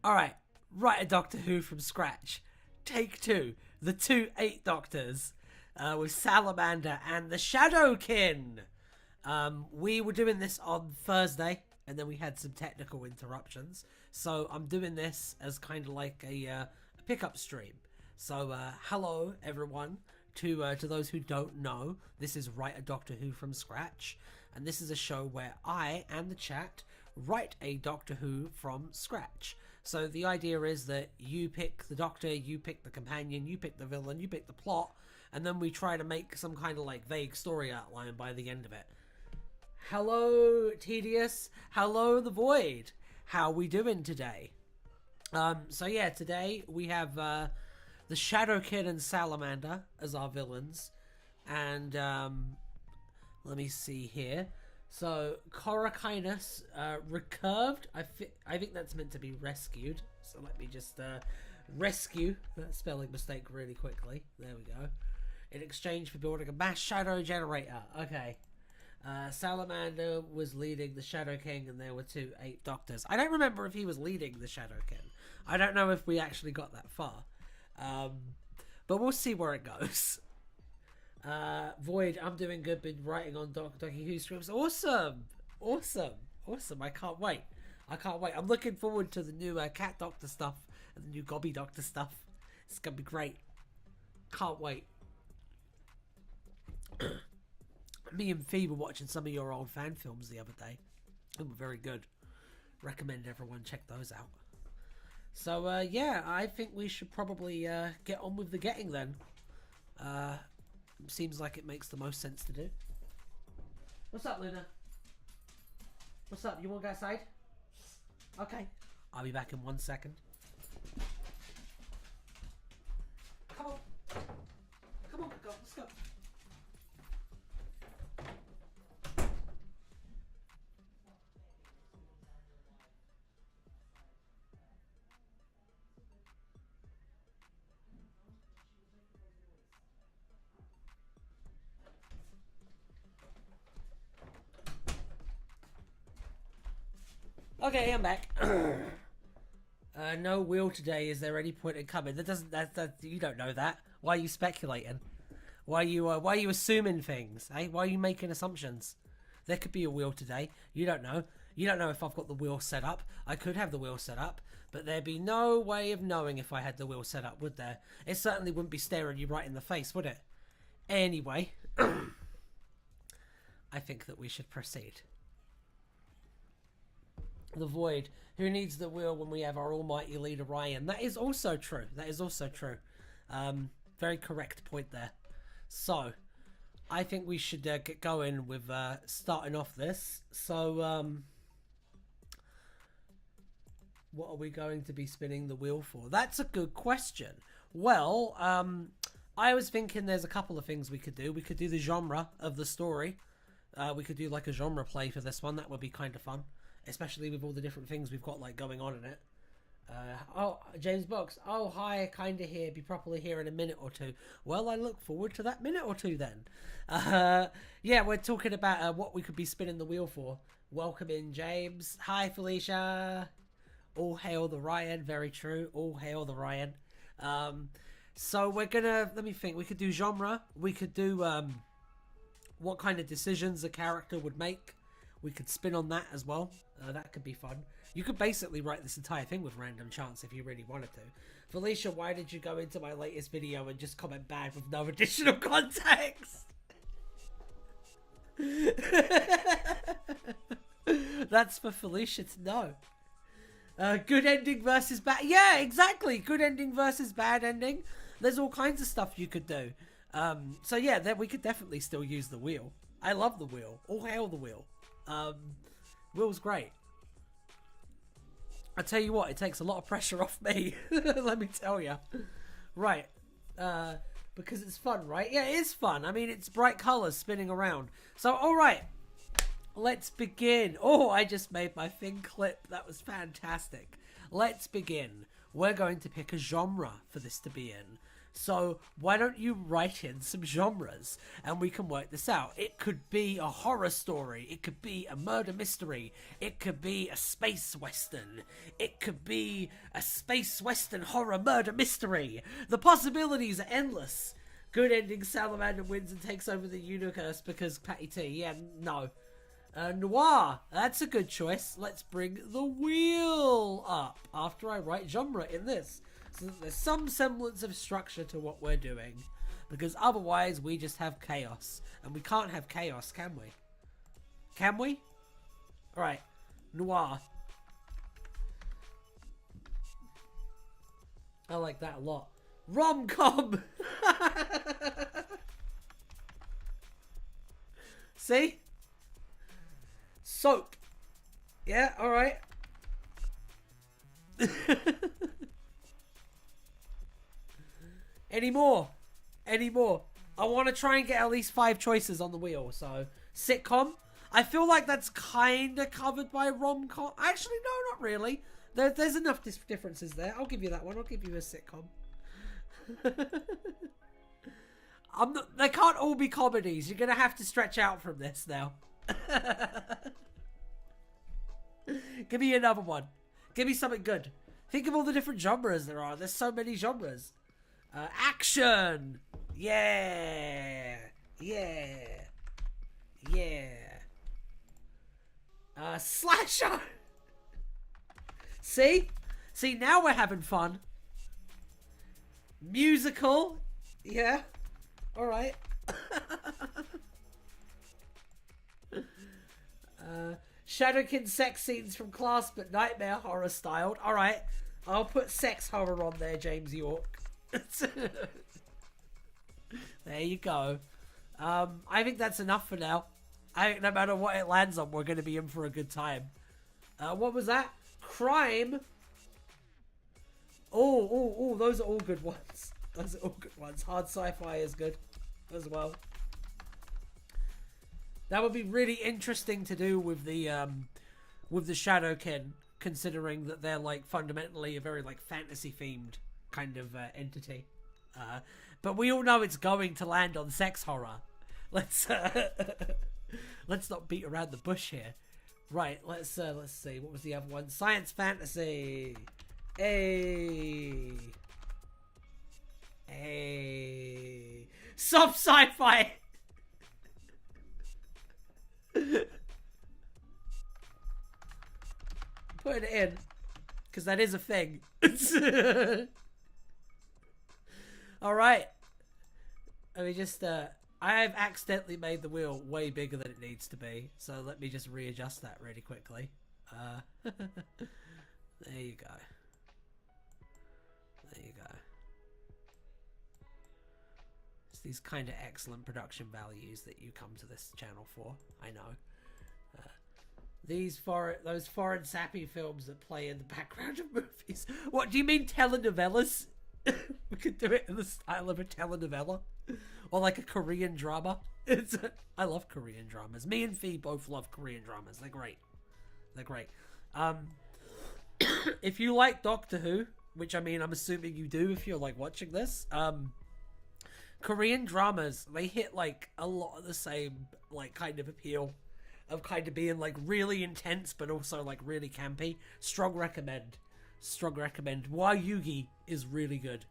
Alright, write a Doctor Who from scratch. Take two. The two Eight Doctors with Salamander and the Shadowkin. We were doing this on Thursday, and then we had some technical interruptions. So I'm doing this as kind of like a pickup stream. So hello, everyone. To those who don't know, this is Write a Doctor Who from Scratch. And this is a show where I and the chat write a Doctor Who from scratch. So the idea is that you pick the Doctor, you pick the companion, you pick the villain, you pick the plot, and then we try to make some kind of like vague story outline by the end of it. Hello, Tedious. Hello, The Void. How we doing today? So yeah, today we have the Shadowkin and Salamander as our villains. And let me see here. So, Korakinus, recurved. I think that's meant to be rescued. So let me just rescue that spelling mistake really quickly. There we go. In exchange for building a mass shadow generator. Okay. Salamander was leading the Shadow King, and there were two Eight Doctors. I don't remember if he was leading the Shadow King. I don't know if we actually got that far. But we'll see where it goes. Void, I'm doing good. Been writing on Doctor Who scripts. Awesome. I can't wait. I'm looking forward to the new Cat Doctor stuff and the new Gobby Doctor stuff. It's gonna be great. Can't wait. Me and Fee were watching some of your old fan films the other day. They were very good. Recommend everyone check those out. So yeah, I think we should probably get on with the getting then. Seems like it makes the most sense to do. What's up, Luna? What's up? You want to go outside? Okay. I'll be back in 1 second. Come on. Come on, let's go. Okay, I'm back. No wheel today. Is there any point in coming? That you don't know that. Why are you speculating? Why are you assuming things? Eh? Why are you making assumptions? There could be a wheel today. You don't know. You don't know if I've got the wheel set up. I could have the wheel set up, but there'd be no way of knowing if I had the wheel set up, would there? It certainly wouldn't be staring you right in the face, would it? Anyway, I think that we should proceed. The Void. Who needs the wheel when we have our almighty leader Ryan? That is also true. Very correct point there. So, I think we should get going with starting off this. So, what are we going to be spinning the wheel for? That's a good question. Well, I was thinking there's a couple of things we could do. We could do the genre of the story. We could do like a genre play for this one. That would be kind of fun. Especially with all the different things we've got like going on in it. Oh, James Box. Oh, hi, kinda here. Be properly here in a minute or two. Well, I look forward to that minute or two then. Yeah, we're talking about what we could be spinning the wheel for. Welcome in, James. Hi, Felicia. All hail the Ryan. Very true. All hail the Ryan. So we're gonna, let me think. We could do genre. We could do what kind of decisions a character would make. We could spin on that as well. That could be fun. You could basically write this entire thing with random chance if you really wanted to. Felicia, why did you go into my latest video and just comment bad with no additional context? That's for Felicia to know. Good ending versus bad. Yeah, exactly. Good ending versus bad ending. There's all kinds of stuff you could do. So yeah, we could definitely still use the wheel. I love the wheel. All hail the wheel. Will's great. I tell you what, it takes a lot of pressure off me. Let me tell you. Right. Because it's fun, right? Yeah, it is fun. I mean, it's bright colors spinning around. So, alright. Let's begin. Oh, I just made my thing clip. That was fantastic. Let's begin. We're going to pick a genre for this to be in. So why don't you write in some genres and we can work this out? It could be a horror story. It could be a murder mystery. It could be a space western. It could be a space western horror murder mystery. The possibilities are endless. Good ending, Salamander wins and takes over the universe because Patty T. Yeah, no. Noir, that's a good choice. Let's bring the wheel up after I write genre in this. So that there's some semblance of structure to what we're doing. Because otherwise we just have chaos. And we can't have chaos, can we? Can we? Alright. Noir. I like that a lot. Rom-com! See? Soap. Yeah, alright. Any more? Any more? I want to try and get at least 5 choices on the wheel. So, sitcom. I feel like that's kind of covered by rom-com. Actually, no, not really. There's enough differences there. I'll give you that one. I'll give you a sitcom. They can't all be comedies. You're going to have to stretch out from this now. Give me another one. Give me something good. Think of all the different genres there are. There's so many genres. Action. Yeah. Yeah. Yeah. Slasher. See? See, now we're having fun. Musical. Yeah. Alright. Shadowkin sex scenes from Class, but nightmare horror styled. Alright. I'll put sex horror on there, James York. There you go. I think that's enough for now. I think no matter what it lands on, we're going to be in for a good time. What was that? Crime. Oh, those are all good ones. Those are all good ones. Hard sci-fi is good as well. That would be really interesting to do with the Shadowkin, considering that they're like fundamentally a very like fantasy themed kind of entity. But we all know it's going to land on sex horror. Let's not beat around the bush here. Right, let's see. What was the other one? Science fantasy. Soft sci-fi. Put it in, because that is a thing. All right. Let me just. I have accidentally made the wheel way bigger than it needs to be, so let me just readjust that really quickly. There you go. There you go. It's these kind of excellent production values that you come to this channel for. I know. Those foreign sappy films that play in the background of movies. What do you mean, telenovelas? We could do it in the style of a telenovela, or like a Korean drama. I love Korean dramas. Me and Fee both love Korean dramas. They're great. They're great. If you like Doctor Who, which I mean, I'm assuming you do if you're like watching this, Korean dramas, they hit like a lot of the same like kind of appeal of kind of being like really intense but also like really campy. Strong recommend. Why Yugi is really good.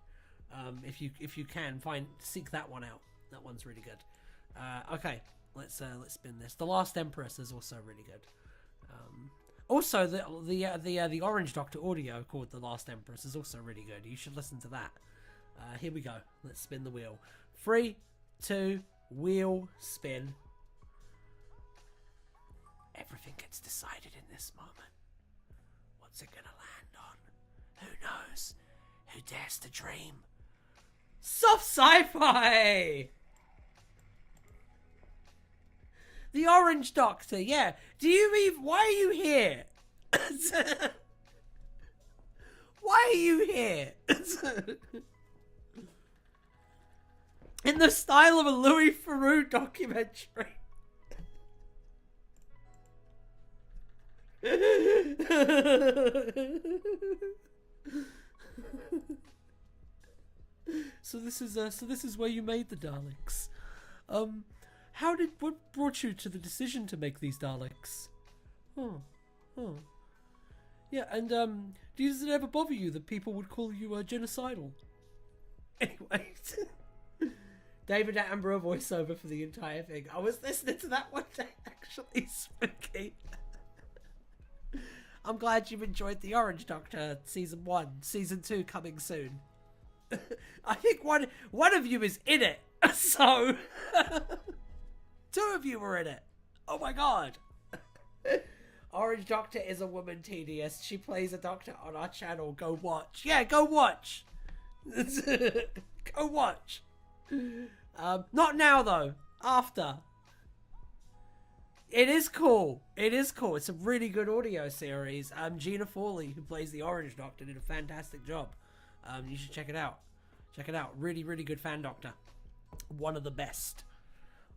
If you can seek that one out. That one's really good. Okay, let's spin this. The Last Empress is also really good. Also the Orange Doctor audio called The Last Empress is also really good. You should listen to that. Here we go. Let's spin the wheel. 3, 2, wheel spin. Everything gets decided in this moment. What's it gonna land on? Who knows? Who dares to dream? Soft sci-fi! The Orange Doctor, yeah. Why are you here? Why are you here? In the style of a Louis Theroux documentary. So this this is where you made the Daleks. What brought you to the decision to make these Daleks? Oh. Yeah, and does it ever bother you that people would call you genocidal? Anyway, David Attenborough voiceover for the entire thing. I was listening to that one day, actually. Spooky. I'm glad you've enjoyed The Orange Doctor Season 1. Season 2 coming soon. I think one of you is in it, so... 2 of you were in it. Oh my god. Orange Doctor is a woman, tedious. She plays a doctor on our channel. Go watch. Yeah, go watch. Go watch. Not now, though. After. It is cool. It is cool. It's a really good audio series. Gina Fawley, who plays the Orange Doctor, did a fantastic job. You should check it out. Check it out. Really, really good fan doctor. One of the best.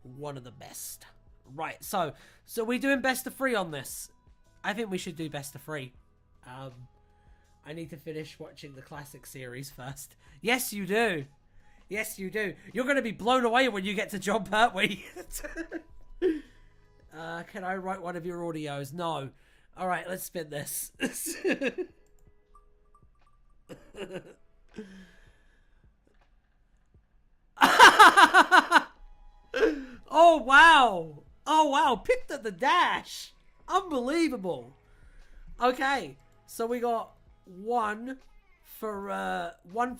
One of the best. Right, so we're doing best of 3 on this. I think we should do best of 3. I need to finish watching the classic series first. Yes, you do. Yes, you do. You're going to be blown away when you get to John Pertwee. Can I write one of your audios? No. All right, let's spin this. Oh, wow. Oh, wow. Picked at the dash. Unbelievable. Okay, so we got one for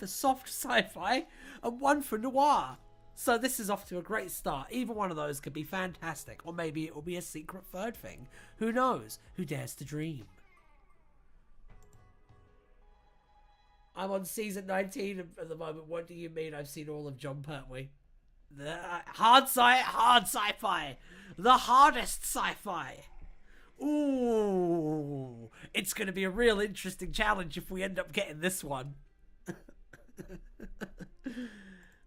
soft sci-fi and one for noir. So this is off to a great start. Either one of those could be fantastic, or maybe it will be a secret third thing. Who knows? Who dares to dream? I'm on season 19 at the moment. What do you mean I've seen all of John Pertwee? The hard sci-fi. The hardest sci-fi. Ooh, it's going to be a real interesting challenge if we end up getting this one.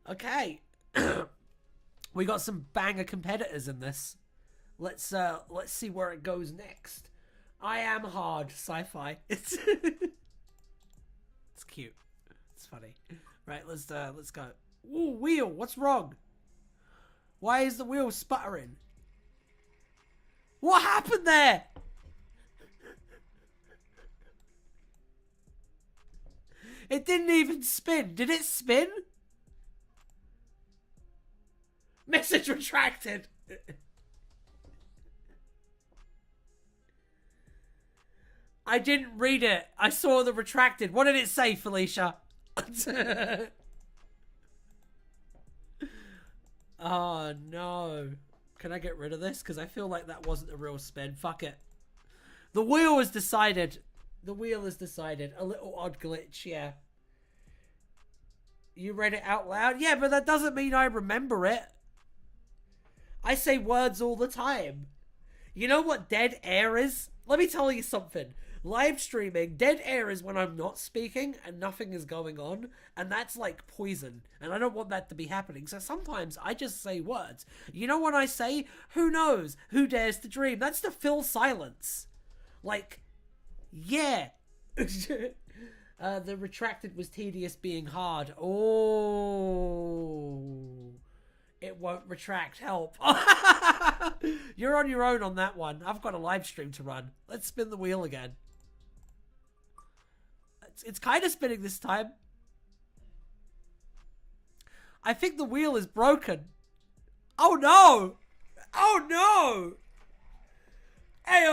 Okay. We got some banger competitors in this. Let's see where it goes next. I am hard sci-fi. It's cute. It's funny. Right, let's go. Ooh, wheel, what's wrong? Why is the wheel sputtering? What happened there? It didn't even spin. Did it spin? Message retracted. I didn't read it. I saw the retracted. What did it say, Felicia? Oh, no. Can I get rid of this? Because I feel like that wasn't a real spin. Fuck it. The wheel has decided. The wheel has decided. A little odd glitch, yeah. You read it out loud? Yeah, but that doesn't mean I remember it. I say words all the time. You know what dead air is? Let me tell you something. Live streaming, dead air is when I'm not speaking and nothing is going on, and that's like poison, and I don't want that to be happening, so sometimes I just say words. You know what I say? Who knows? Who dares to dream? That's to fill silence. Like, yeah. The retracted was tedious being hard. Oh, it won't retract. Help. You're on your own on that one. I've got a live stream to run. Let's spin the wheel again. It's kind of spinning this time. I think the wheel is broken. Oh no! Oh no! Ayo!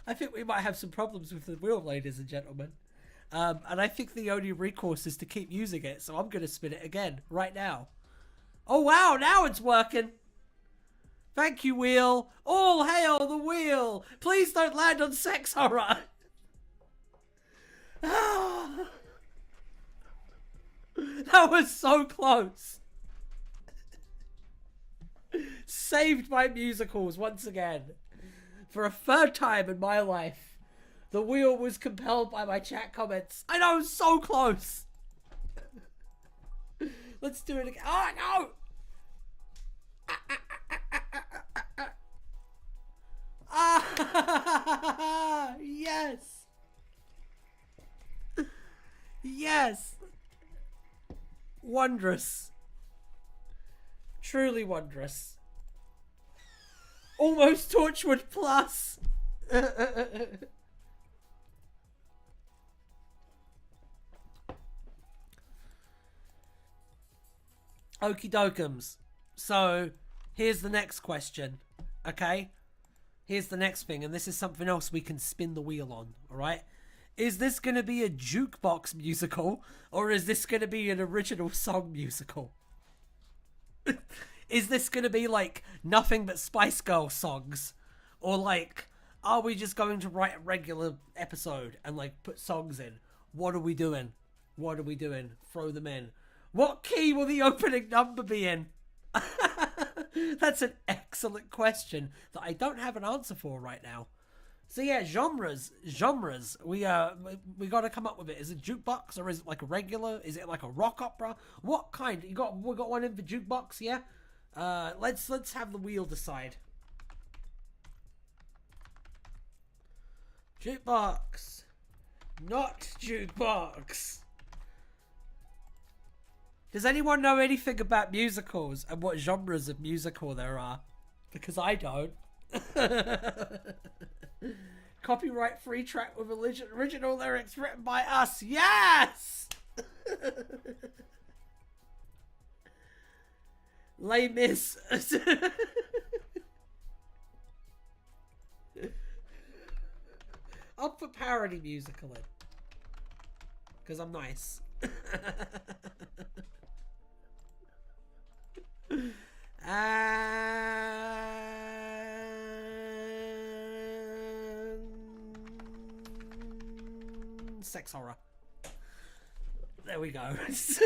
I think we might have some problems with the wheel, ladies and gentlemen. And I think the only recourse is to keep using it, so I'm going to spin it again, right now. Oh wow, now it's working! Thank you, wheel! All hail the wheel! Please don't land on sex horror! That was so close! Saved by musicals once again. For a third time in my life, the wheel was compelled by my chat comments. I know, so close. Let's do it again. Oh, no. Wondrous. Truly wondrous. Almost Torchwood Plus. Okie dokums. So, here's the next question. Okay? Here's the next thing, and this is something else we can spin the wheel on, alright? Is this going to be a jukebox musical, or is this going to be an original song musical? Is this going to be like nothing but Spice Girl songs? Or like, are we just going to write a regular episode and like put songs in? What are we doing? What are we doing? Throw them in. What key will the opening number be in? That's an excellent question that I don't have an answer for right now. So yeah, genres. We got to come up with it. Is it jukebox or is it like a regular? Is it like a rock opera? What kind? We got one in for jukebox, yeah. Let's have the wheel decide. Jukebox, not jukebox. Does anyone know anything about musicals and what genres of musical there are? Because I don't. Copyright free track with original lyrics written by us. Yes! Les Mis. I'll put parody musical in. Because I'm nice. And sex horror. There we go. It's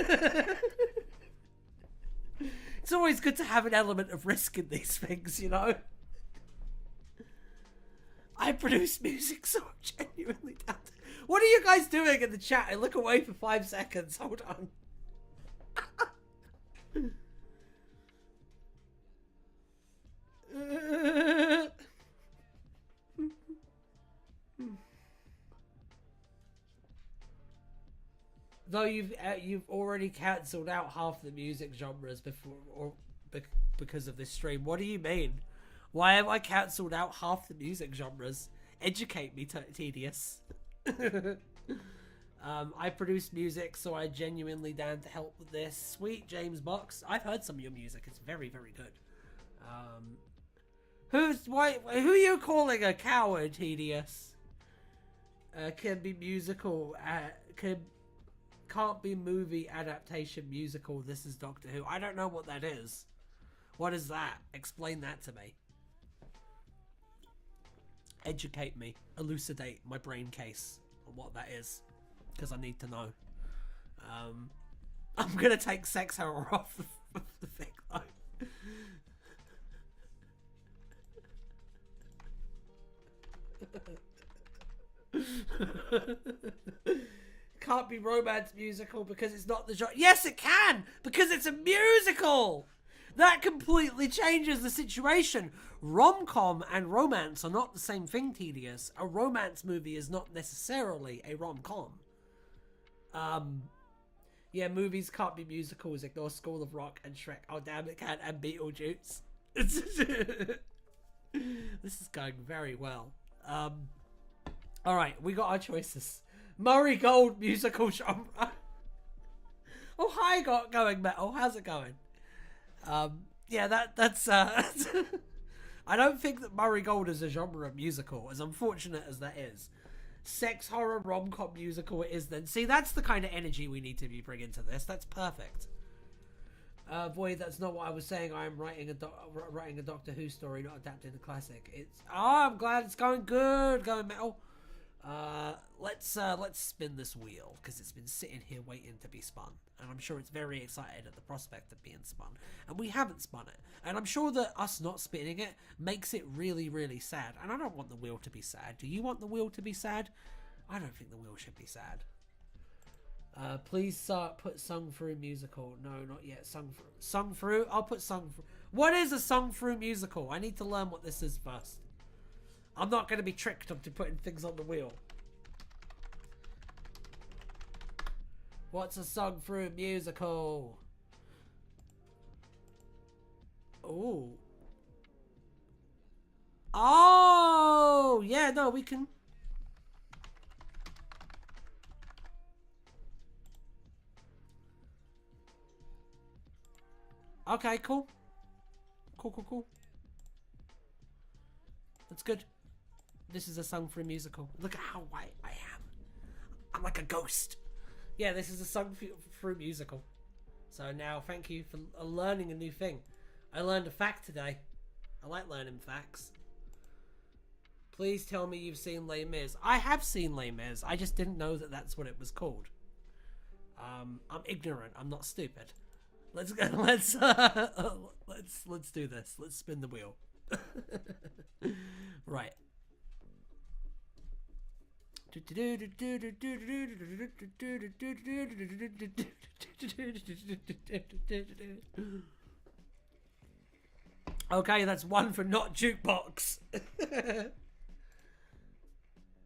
always good to have an element of risk in these things, you know? I produce music, so I'm genuinely down to... What are you guys doing in the chat? I look away for 5 seconds. Hold on. Though you've already cancelled out half the music genres because of this stream. What do you mean? Why have I cancelled out half the music genres? Educate me, tedious. I produce music, so I genuinely down to help with this. Sweet James Box. I've heard some of your music. It's very, very good. Who are you calling a coward, tedious? Can be musical. Can't be movie adaptation musical. This is Doctor Who. I don't know what that is. What is that? Explain that to me. Educate me. Elucidate my brain case on what that is. Because I need to know. I'm going to take sex horror off the thing though. Can't be romance musical because it's not the genre. Yes, it can! Because it's a musical! That completely changes the situation. Rom-com and romance are not the same thing, tedious. A romance movie is not necessarily a rom-com. Yeah, movies can't be musicals. Ignore School of Rock and Shrek. Oh, damn, it can. And Beetlejuice. This is going very well. Alright, we got our choices. Murray Gold musical genre. Oh, hi, going metal. How's it going? Yeah, that's I don't think that Murray Gold is a genre of musical, as unfortunate as that is. Sex horror rom-com musical it is then. See, that's the kind of energy we need to be bringing to this. That's perfect. Boy, that's not what I was saying. I am writing a Doctor Who story, not adapting the classic. I'm glad it's going good, going metal. Let's spin this wheel, because it's been sitting here waiting to be spun, and I'm sure it's very excited at the prospect of being spun, and we haven't spun it, and I'm sure that us not spinning it makes it really, really sad, and I don't want the wheel to be sad. Do you want the wheel to be sad? I don't think the wheel should be sad. Please put sung through musical. No, not yet. Sung through. I'll put sung through. What is a sung through musical? I need to learn what this is first. I'm not going to be tricked into putting things on the wheel. What's a song through a musical? Ooh. Oh, yeah, no, we can. Okay, cool. Cool. That's good. This is a song for a musical. Look at how white I am. I'm like a ghost. Yeah, this is a song for a musical. So now, thank you for learning a new thing. I learned a fact today. I like learning facts. Please tell me you've seen Les Mis. I have seen Les Mis. I just didn't know that that's what it was called. I'm ignorant. I'm not stupid. Let's go. Let's do this. Let's spin the wheel. Right. Okay, that's one for not jukebox.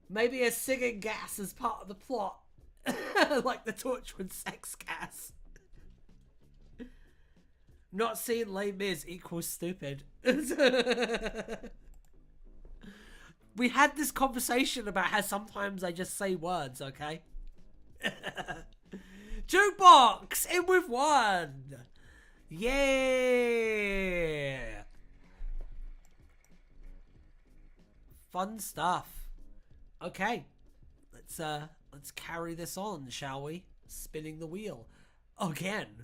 Maybe a singing gas as part of the plot. Like the Torchwood sex gas. Not seeing Les Mis equals stupid. We had this conversation about how sometimes I just say words, okay? Jukebox! In with one! Yeah! Fun stuff. Okay. Let's carry this on, shall we? Spinning the wheel. Again.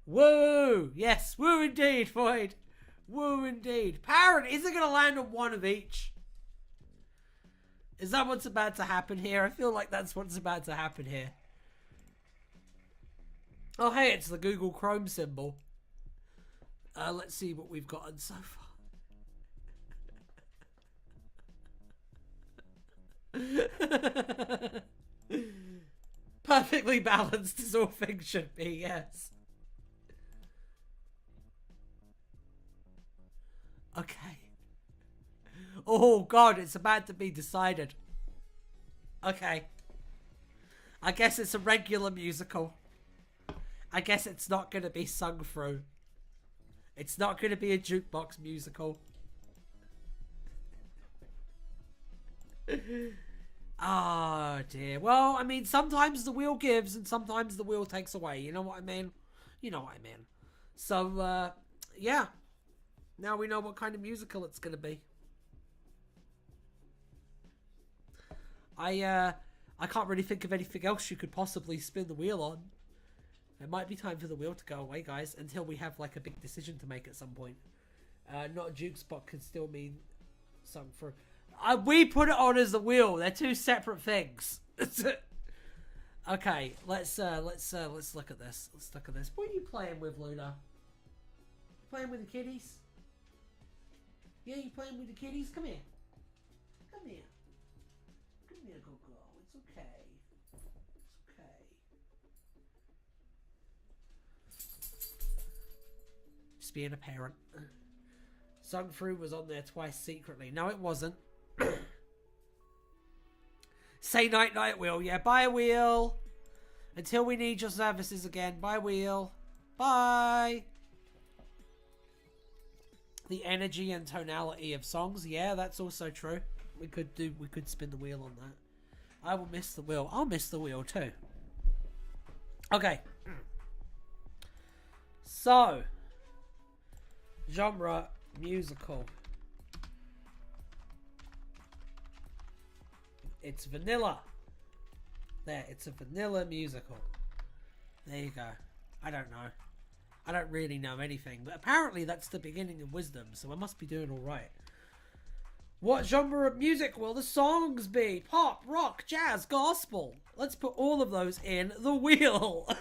Woo! Yes, woo indeed, Void. Woo indeed. Parrot, is it going to land on one of each? Is that what's about to happen here? I feel like that's what's about to happen here. Oh, hey, it's the Google Chrome symbol. Let's see what we've gotten so far. Perfectly balanced as all things should be, yes. Okay. Oh god, it's about to be decided. Okay. I guess it's a regular musical. I guess it's not going to be sung through. It's not going to be a jukebox musical. Oh dear. Well, I mean, sometimes the wheel gives and sometimes the wheel takes away. You know what I mean? You know what I mean. So, yeah. Now we know what kind of musical it's going to be. I can't really think of anything else you could possibly spin the wheel on. It might be time for the wheel to go away, guys, until we have like a big decision to make at some point. Not a juke spot can still mean something for. We put it on as the wheel. They're two separate things. Okay, let's look at this. Let's look at this. What are you playing with, Luna? You playing with the kitties? Yeah, you playing with the kitties? Come here. Come here. Come here, go girl. It's okay. It's okay. Just being a parent. Sung Through was on there twice secretly. No, it wasn't. Say night night, Wheel. Yeah, bye, Wheel. Until we need your services again. Bye, Wheel. Bye. The energy and tonality of songs. Yeah, that's also true. We could spin the wheel on that. I will miss the wheel. I'll miss the wheel too. Okay. So, genre musical. It's vanilla. There, it's a vanilla musical. There you go. I don't know. I don't really know anything, but apparently that's the beginning of wisdom, so I must be doing alright. What genre of music will the songs be? Pop, rock, jazz, gospel. Let's put all of those in the wheel.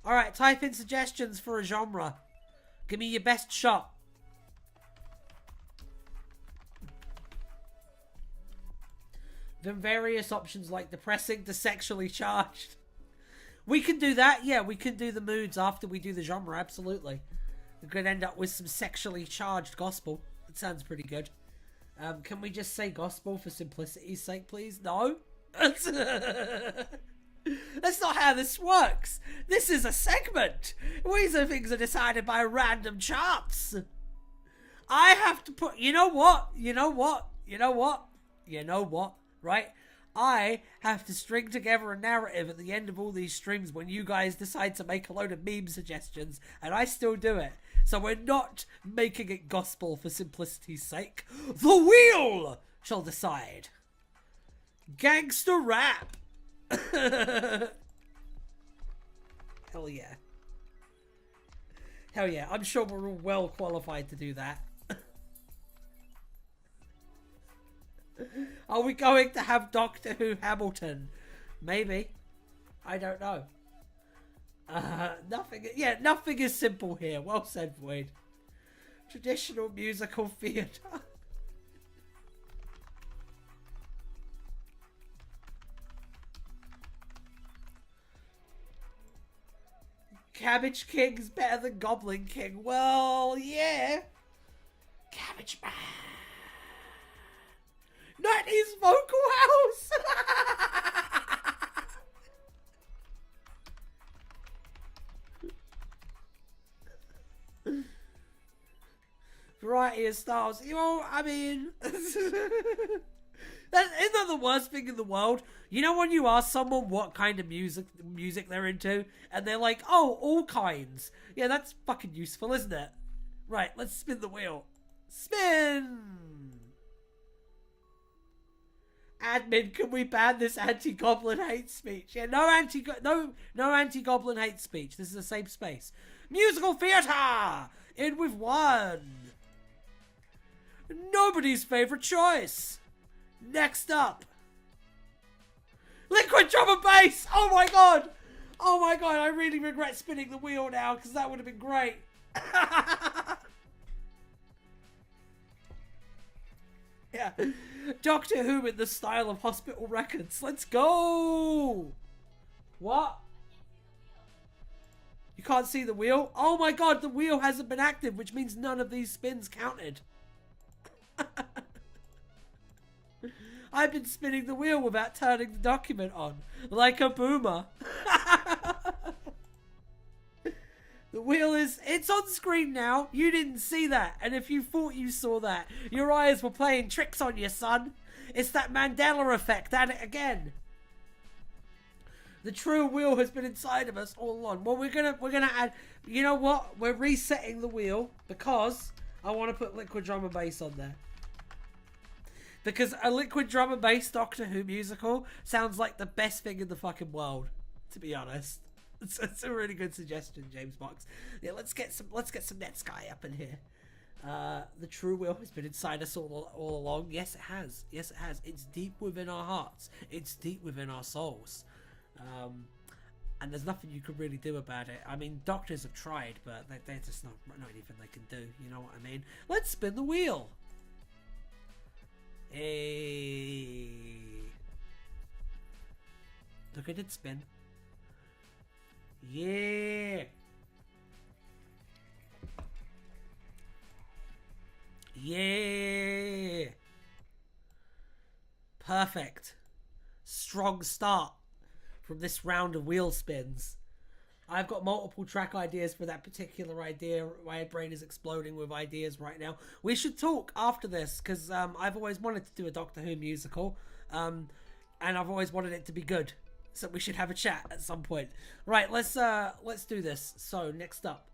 Alright, type in suggestions for a genre. Give me your best shot. Then various options like depressing to sexually charged. We can do that. Yeah, we can do the moods after we do the genre. Absolutely. We could end up with some sexually charged gospel. That sounds pretty good. Can we just say gospel for simplicity's sake, please? No? That's not how this works. This is a segment. Things are decided by random charts. I have to put... You know what? Right? I have to string together a narrative at the end of all these streams when you guys decide to make a load of meme suggestions, and I still do it. So we're not making it gospel for simplicity's sake. The wheel shall decide. Gangster rap. Hell yeah. Hell yeah. I'm sure we're all well qualified to do that. Are we going to have Doctor Who Hamilton? Maybe. I don't know. Nothing is simple here. Well said, Void. Traditional musical theatre. Cabbage King's better than Goblin King. Well, yeah. Cabbage Man. 90s vocal house. Variety of styles. You know, I mean, isn't that the worst thing in the world? You know when you ask someone what kind of music they're into, and they're like, oh, all kinds. Yeah, that's fucking useful, isn't it? Right, let's spin the wheel. Spin! Admin, can we ban this anti-goblin hate speech? Yeah, no anti-goblin hate speech. This is a safe space. Musical theatre! In with one. Nobody's favorite choice. Next up. Liquid drum and bass! Oh my god! Oh my god, I really regret spinning the wheel now, because that would have been great. Yeah. Doctor Who in the style of hospital records. Let's go! What? You can't see the wheel? Oh my god, the wheel hasn't been active, which means none of these spins counted. I've been spinning the wheel without turning the document on. Like a boomer. The wheel it's on screen now. You didn't see that. And if you thought you saw that, your eyes were playing tricks on you, son. It's that Mandela effect at it again. The true wheel has been inside of us all along. Well, we're gonna add, you know what? We're resetting the wheel because I want to put liquid drum and bass on there. Because a liquid drum and bass Doctor Who musical sounds like the best thing in the fucking world, to be honest. It's a really good suggestion, James Box. Yeah, let's get some Netsky up in here. The true will has been inside us all along. Yes, it has. Yes, it has. It's deep within our hearts. It's deep within our souls. And there's nothing you can really do about it. I mean, doctors have tried, but they're just not anything they can do. You know what I mean? Let's spin the wheel. Hey. Look at it spin. Yeah. Yeah. Perfect. Strong start from this round of wheel spins. I've got multiple track ideas for that particular idea. My brain is exploding with ideas right now. We should talk after this because I've always wanted to do a Doctor Who musical, and I've always wanted it to be good. So we should have a chat at some point. Right, let's do this. So next up,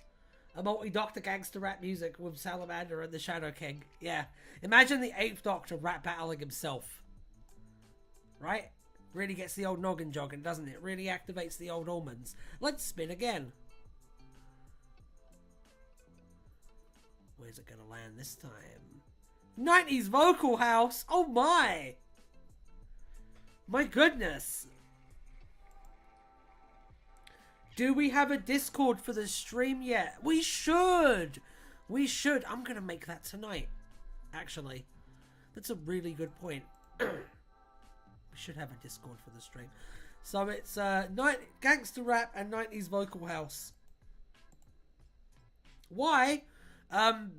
a multi-Doctor gangster rap music with Salamander and the Shadow King. Yeah, imagine the 8th Doctor rap battling himself. Right? Really gets the old noggin jogging, doesn't it? Really activates the old almonds. Let's spin again. Where's it gonna land this time? 90s vocal house. Oh my! My goodness. Do we have a Discord for the stream yet? We should! We should. I'm going to make that tonight, actually. That's a really good point. We should have a Discord for the stream. So it's gangster rap and 90s vocal house. Why?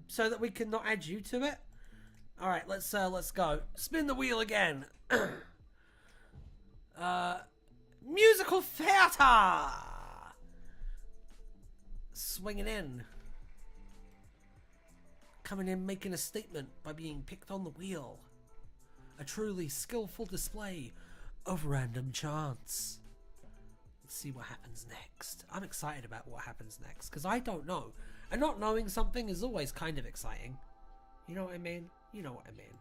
So that we can not add you to it. All right, let's go. Spin the wheel again. Musical theater. Swinging in. Coming in, making a statement by being picked on the wheel. A truly skillful display of random chance. Let's see what happens next. I'm excited about what happens next because I don't know. And not knowing something is always kind of exciting. You know what I mean? You know what I mean.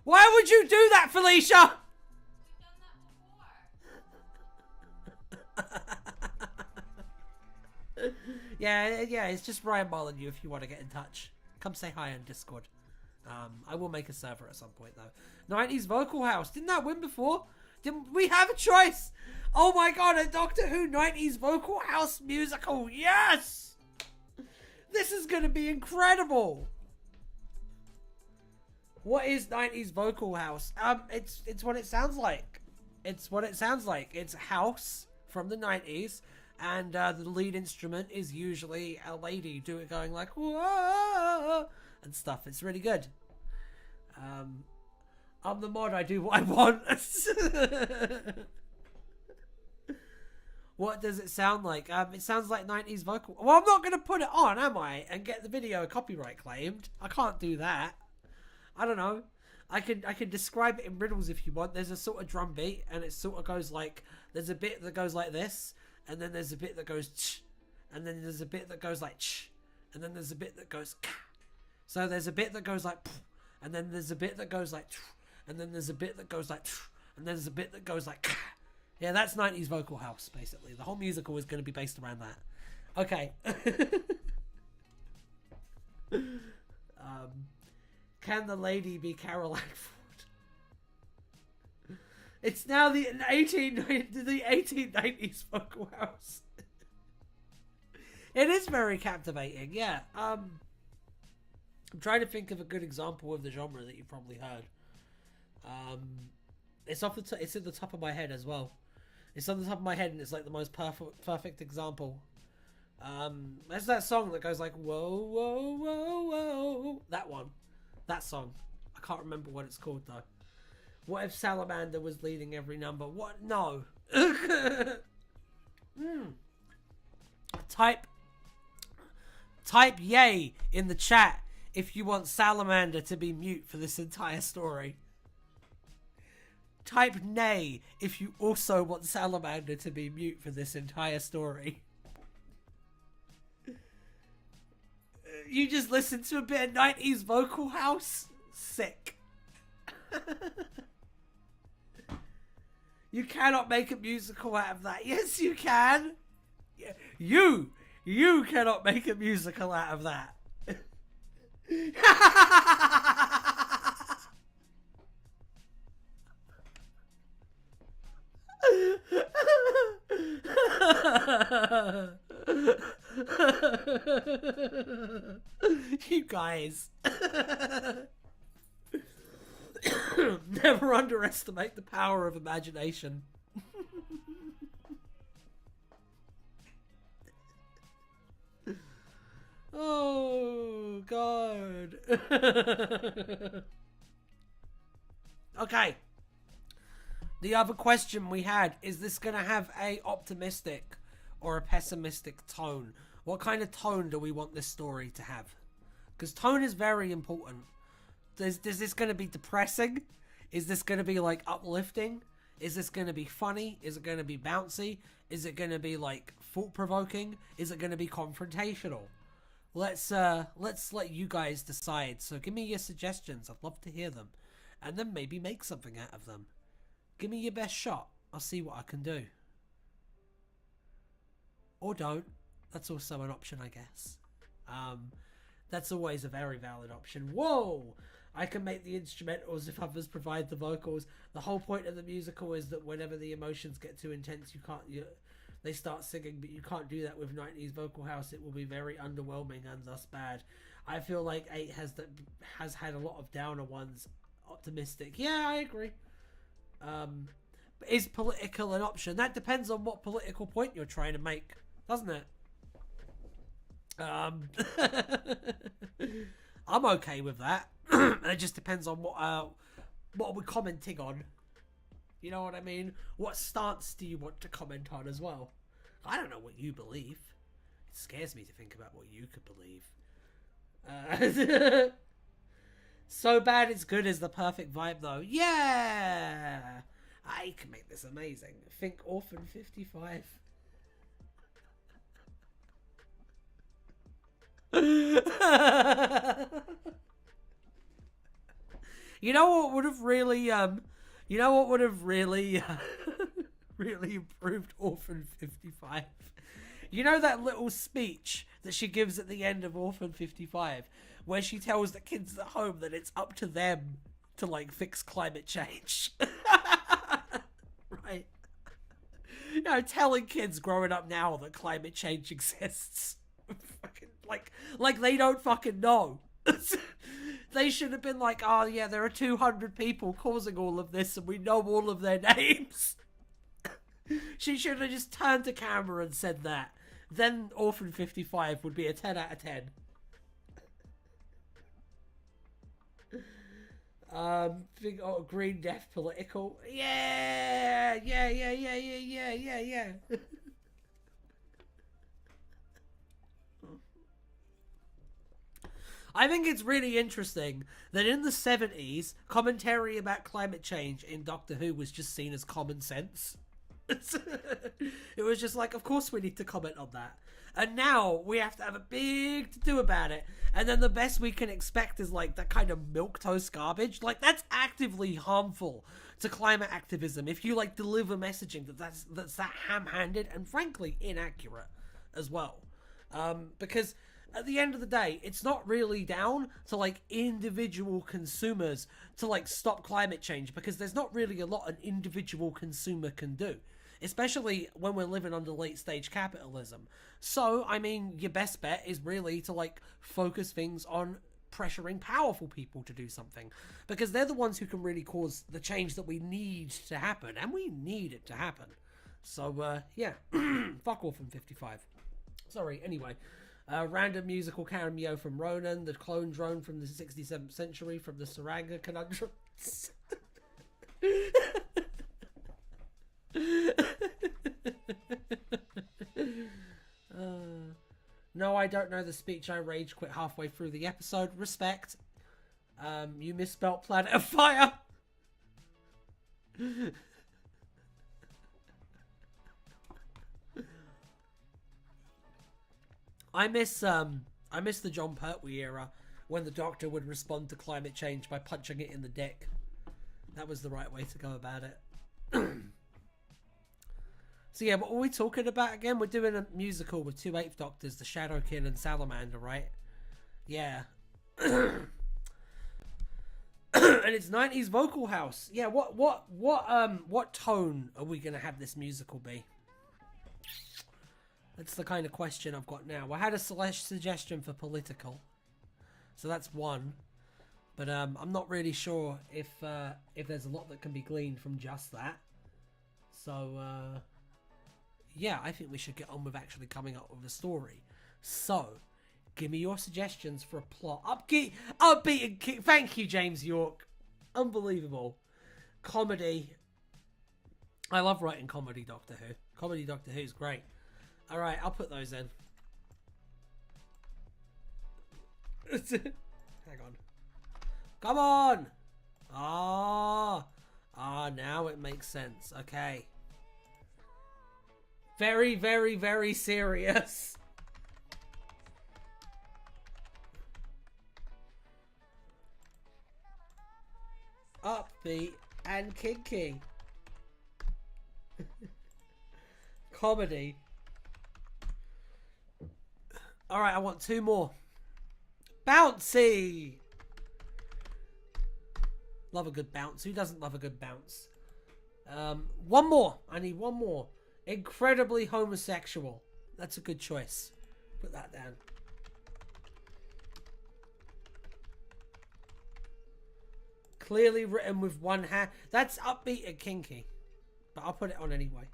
Why would you do that, Felicia? Yeah, it's just Ryan Molyneux if you want to get in touch. Come say hi on Discord. I will make a server at some point though. 90s Vocal House. Didn't that win before? Didn't we have a choice? Oh my god, a Doctor Who 90s Vocal House musical. Yes! This is going to be incredible. What is 90s Vocal House? It's what it sounds like. It's what it sounds like. It's house from the 90s. And the lead instrument is usually a lady going like, whoa, and stuff. It's really good. I'm the mod, I do what I want. What does it sound like? It sounds like 90s vocal. Well, I'm not going to put it on, am I? And get the video copyright claimed. I can't do that. I don't know. I can describe it in riddles if you want. There's a sort of drum beat, and it sort of goes like, there's a bit that goes like this, and then there's a bit that goes ch, and then there's a bit that goes like ch, and then there's a bit that goes ka. So there's a bit that goes like pff, and then there's a bit that goes like tch, and then there's a bit that goes like tch, and then there's a bit that goes like ka. Yeah, that's 90s Vocal House, basically. The whole musical is going to be based around that. Okay. Can the lady be Carol Langford? It's now the 1890s Vocal House. It is very captivating, yeah. I'm trying to think of a good example of the genre that you've probably heard. It's off the it's at the top of my head as well. It's on the top of my head, and it's like the most perfect example. There's that song that goes like whoa, whoa, whoa, whoa. That one. That song. I can't remember what it's called though. What if Salamander was leading every number? What? No. Type yay in the chat if you want Salamander to be mute for this entire story. Type nay if you also want Salamander to be mute for this entire story. You just listened to a bit of 90s Vocal House? Sick. You cannot make a musical out of that. Yes, you can. You cannot make a musical out of that. You guys. Never underestimate the power of imagination. Oh, God. Okay. The other question we had, is this going to have a optimistic or a pessimistic tone? What kind of tone do we want this story to have? Because tone is very important. Is this going to be depressing? Is this going to be like uplifting? Is this going to be funny? Is it going to be bouncy? Is it going to be like thought-provoking? Is it going to be confrontational? Let's let you guys decide. So give me your suggestions. I'd love to hear them. And then maybe make something out of them. Give me your best shot. I'll see what I can do. Or don't. That's also an option, I guess. That's always a very valid option. Whoa! I can make the instrumentals if others provide the vocals. The whole point of the musical is that whenever the emotions get too intense, they start singing, but you can't do that with 90s Vocal House. It will be very underwhelming and thus bad. I feel like 8 has had a lot of downer ones. Optimistic. Yeah, I agree. Is political an option? That depends on what political point you're trying to make, doesn't it? Um, I'm okay with that. It just depends on what are we commenting on. You know what I mean? What stance do you want to comment on as well? I don't know what you believe. It scares me to think about what you could believe. So bad it's good is the perfect vibe though. Yeah! I can make this amazing. Think Orphan 55. You know what would have really really improved Orphan 55? You know that little speech that she gives at the end of Orphan 55 where she tells the kids at home that it's up to them to like fix climate change. Right. You know, telling kids growing up now that climate change exists. Fucking like they don't fucking know. They should have been like, oh yeah, there are 200 people causing all of this and we know all of their names. She should have just turned to camera and said that. Then Orphan 55 would be a 10 out of 10. Big Green Death political. Yeah. I think it's really interesting that in the 70s, commentary about climate change in Doctor Who was just seen as common sense. It was just like, of course we need to comment on that. And now we have to have a big to do about it. And then the best we can expect is like that kind of milquetoast garbage. Like that's actively harmful to climate activism if you like deliver messaging that's that ham-handed and frankly inaccurate as well. Because at the end of the day, it's not really down to like individual consumers to like stop climate change, because there's not really a lot an individual consumer can do, especially when we're living under late stage capitalism. So, I mean, your best bet is really to like focus things on pressuring powerful people to do something, because they're the ones who can really cause the change that we need to happen, and we need it to happen. So, yeah, fuck off from 55. Sorry, anyway. Random musical cameo from Ronan, the clone drone from the 67th century, from the Saranga conundrum. No, I don't know the speech. I rage quit halfway through the episode. Respect. You misspelt Planet of Fire. I miss the John Pertwee era when the Doctor would respond to climate change by punching it in the dick. That was the right way to go about it. So yeah, what were we talking about again? We're doing a musical with two Eighth Doctors, the Shadowkin and Salamander, right? Yeah. And it's 90s vocal house. Yeah, what tone are we gonna have this musical be? That's the kind of question I've got now. I had a suggestion for political, so that's one. But I'm not really sure if there's a lot that can be gleaned from just that. So yeah, I think we should get on with actually coming up with a story. So give me your suggestions for a plot. Upbeat and thank you, James York. Unbelievable. Comedy. I love writing comedy Doctor Who. Comedy Doctor Who's great. Alright, I'll put those in. Hang on. Come on! Now it makes sense. Okay. Very, very, very serious. Upbeat and kinky. Comedy. Alright, I want two more. Bouncy! Love a good bounce. Who doesn't love a good bounce? One more. I need one more. Incredibly homosexual. That's a good choice. Put that down. Clearly written with one hand. That's upbeat and kinky. But I'll put it on anyway.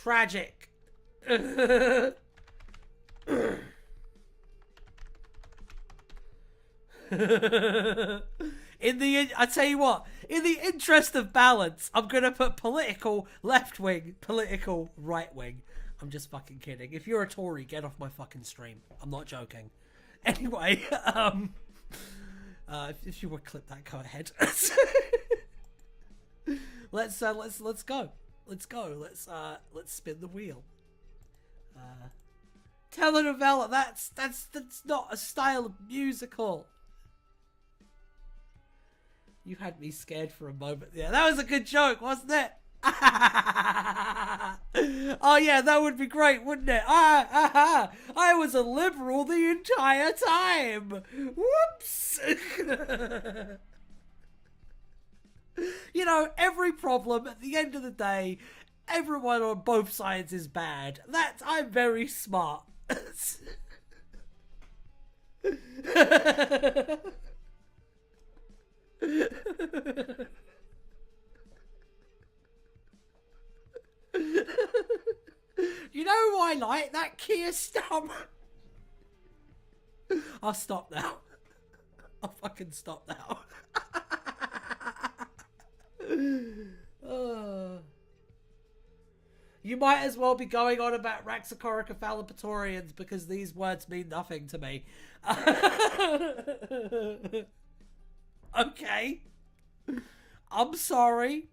tragic. I tell you what, in the interest of balance, I'm gonna put political left wing, political right wing. I'm just fucking kidding. If you're a Tory, get off my fucking stream. I'm not joking. Anyway, if you would clip that, go ahead. Let's go. Let's spin the wheel. Telenovela. That's not a style of musical. You had me scared for a moment. Yeah, that was a good joke, wasn't it? Oh yeah, that would be great, wouldn't it? I was a liberal the entire time. Whoops. You know, every problem at the end of the day, everyone on both sides is bad. I'm very smart. You know who I like? That Keir Stump. I'll stop now. I'll fucking stop now. You might as well be going on about Raxacoricophalopatorians because these words mean nothing to me. Okay. I'm sorry.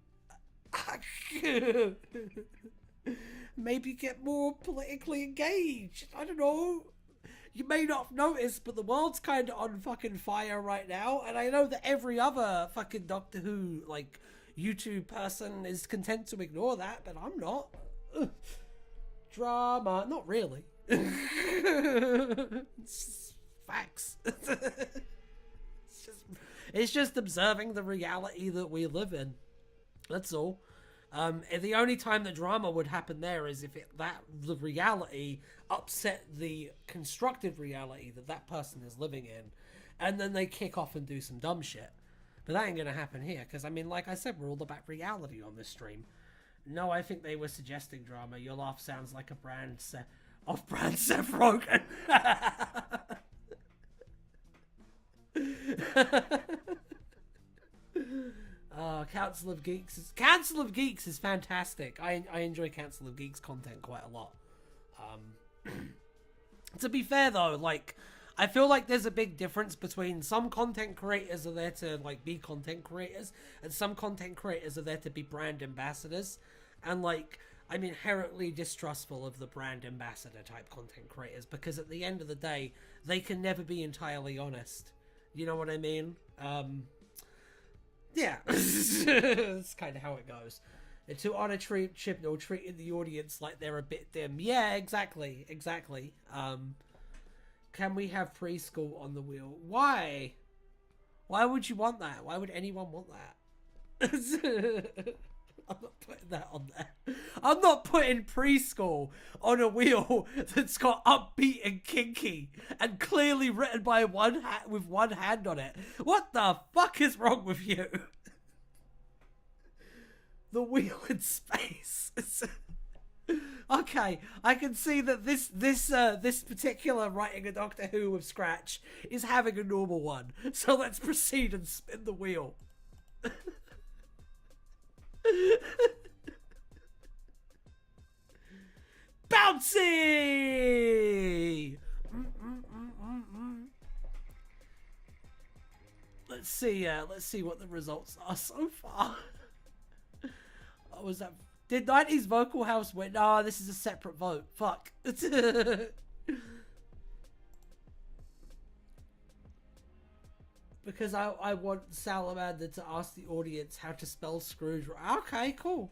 Maybe get more politically engaged. I don't know. You may not have noticed, but the world's kind of on fucking fire right now, and I know that every other fucking Doctor Who, like, YouTube person is content to ignore that, but I'm not. Drama. Not really. It's facts. It's just observing the reality that we live in. That's all. And the only time that drama would happen there is if the reality upset the constructed reality that person is living in, and then they kick off and do some dumb shit. But that ain't gonna happen here, because I mean, like I said, we're all about reality on this stream. No, I think they were suggesting drama. Your laugh sounds like a off-brand Seth Rogen. Council of Geeks is fantastic. I enjoy Council of Geeks content quite a lot. To be fair though, like, I feel like there's a big difference between some content creators are there to like be content creators, and some content creators are there to be brand ambassadors. And like, I'm inherently distrustful of the brand ambassador type content creators, because at the end of the day, they can never be entirely honest. You know what I mean? Yeah. That's kind of how it goes. And to honor Chibnall, treating the audience like they're a bit dim. Yeah, exactly. Can we have preschool on the wheel? Why? Why would you want that? Why would anyone want that? I'm not putting that on there. I'm not putting preschool on a wheel that's got upbeat and kinky and clearly written by with one hand on it. What the fuck is wrong with you? The wheel in space. Okay, I can see that this particular writing a Doctor Who with scratch is having a normal one. So let's proceed and spin the wheel. Bouncy! Let's see what the results are so far. Oh, was that? Did 90s Vocal House win? Nah, this is a separate vote. Fuck. Because I want Salamander to ask the audience how to spell Scrooge. Okay, cool.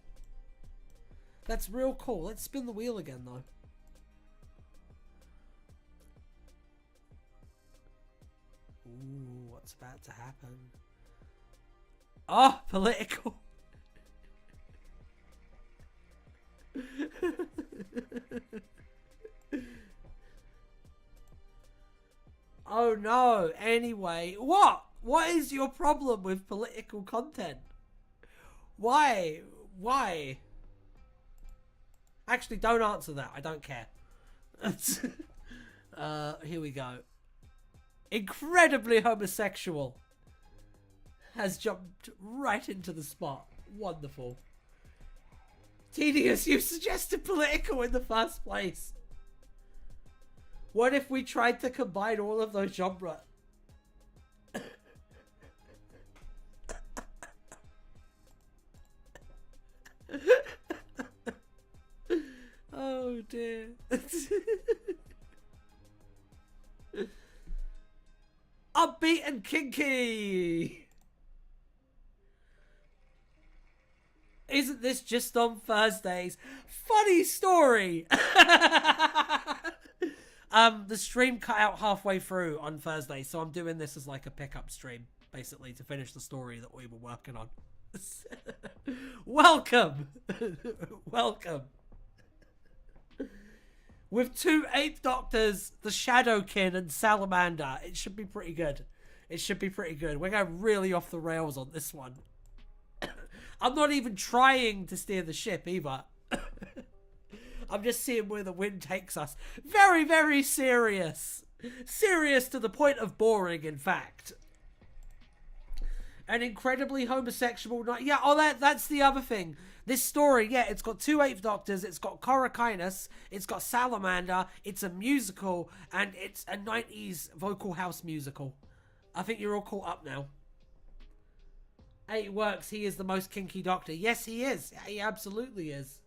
That's real cool. Let's spin the wheel again, though. Ooh, what's about to happen? Oh, political. Oh no. Anyway, what is your problem with political content? Why Actually, don't answer that. I don't care. Here we go. Incredibly homosexual has jumped right into the spot. Wonderful. Tedious, you suggested political in the first place. What if we tried to combine all of those genres? Oh dear. Upbeat and kinky. Isn't this just on Thursdays? Funny story. The stream cut out halfway through on Thursday, so I'm doing this as like a pickup stream, basically, to finish the story that we were working on. Welcome. Welcome. With 2 8th Doctors, the Shadowkin and Salamander, it should be pretty good. It should be pretty good. We're going really off the rails on this one. I'm not even trying to steer the ship either. I'm just seeing where the wind takes us. Very, very serious. Serious to the point of boring, in fact. An incredibly homosexual night. Yeah, oh, that's the other thing. This story, yeah, it's got 2 8th Doctors, it's got Korakinus, it's got Salamander, it's a musical, and it's a 90s vocal house musical. I think you're all caught up now. It works. He is the most kinky Doctor. Yes, he is. He absolutely is.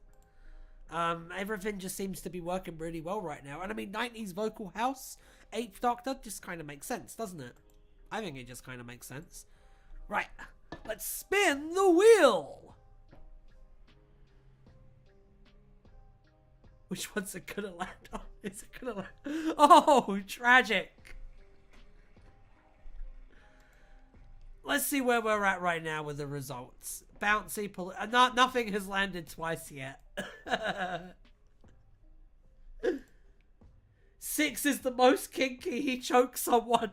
Everything just seems to be working really well right now. And I mean, 90s vocal house, 8th Doctor just kind of makes sense, doesn't it? I think it just kind of makes sense. Right, let's spin the wheel. Which one's it gonna land on? Is it gonna land? Oh, tragic. Let's see where we're at right now with the results. Bouncy, nothing has landed twice yet. 6 is the most kinky. He chokes someone.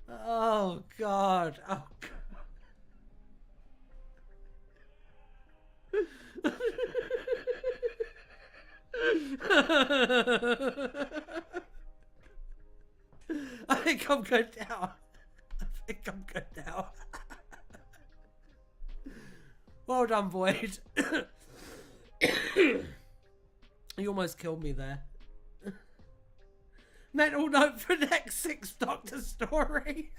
Oh God. Oh God. I think I'm good now. Well done, Void. You almost killed me there. Mental note for next 6th Doctor story.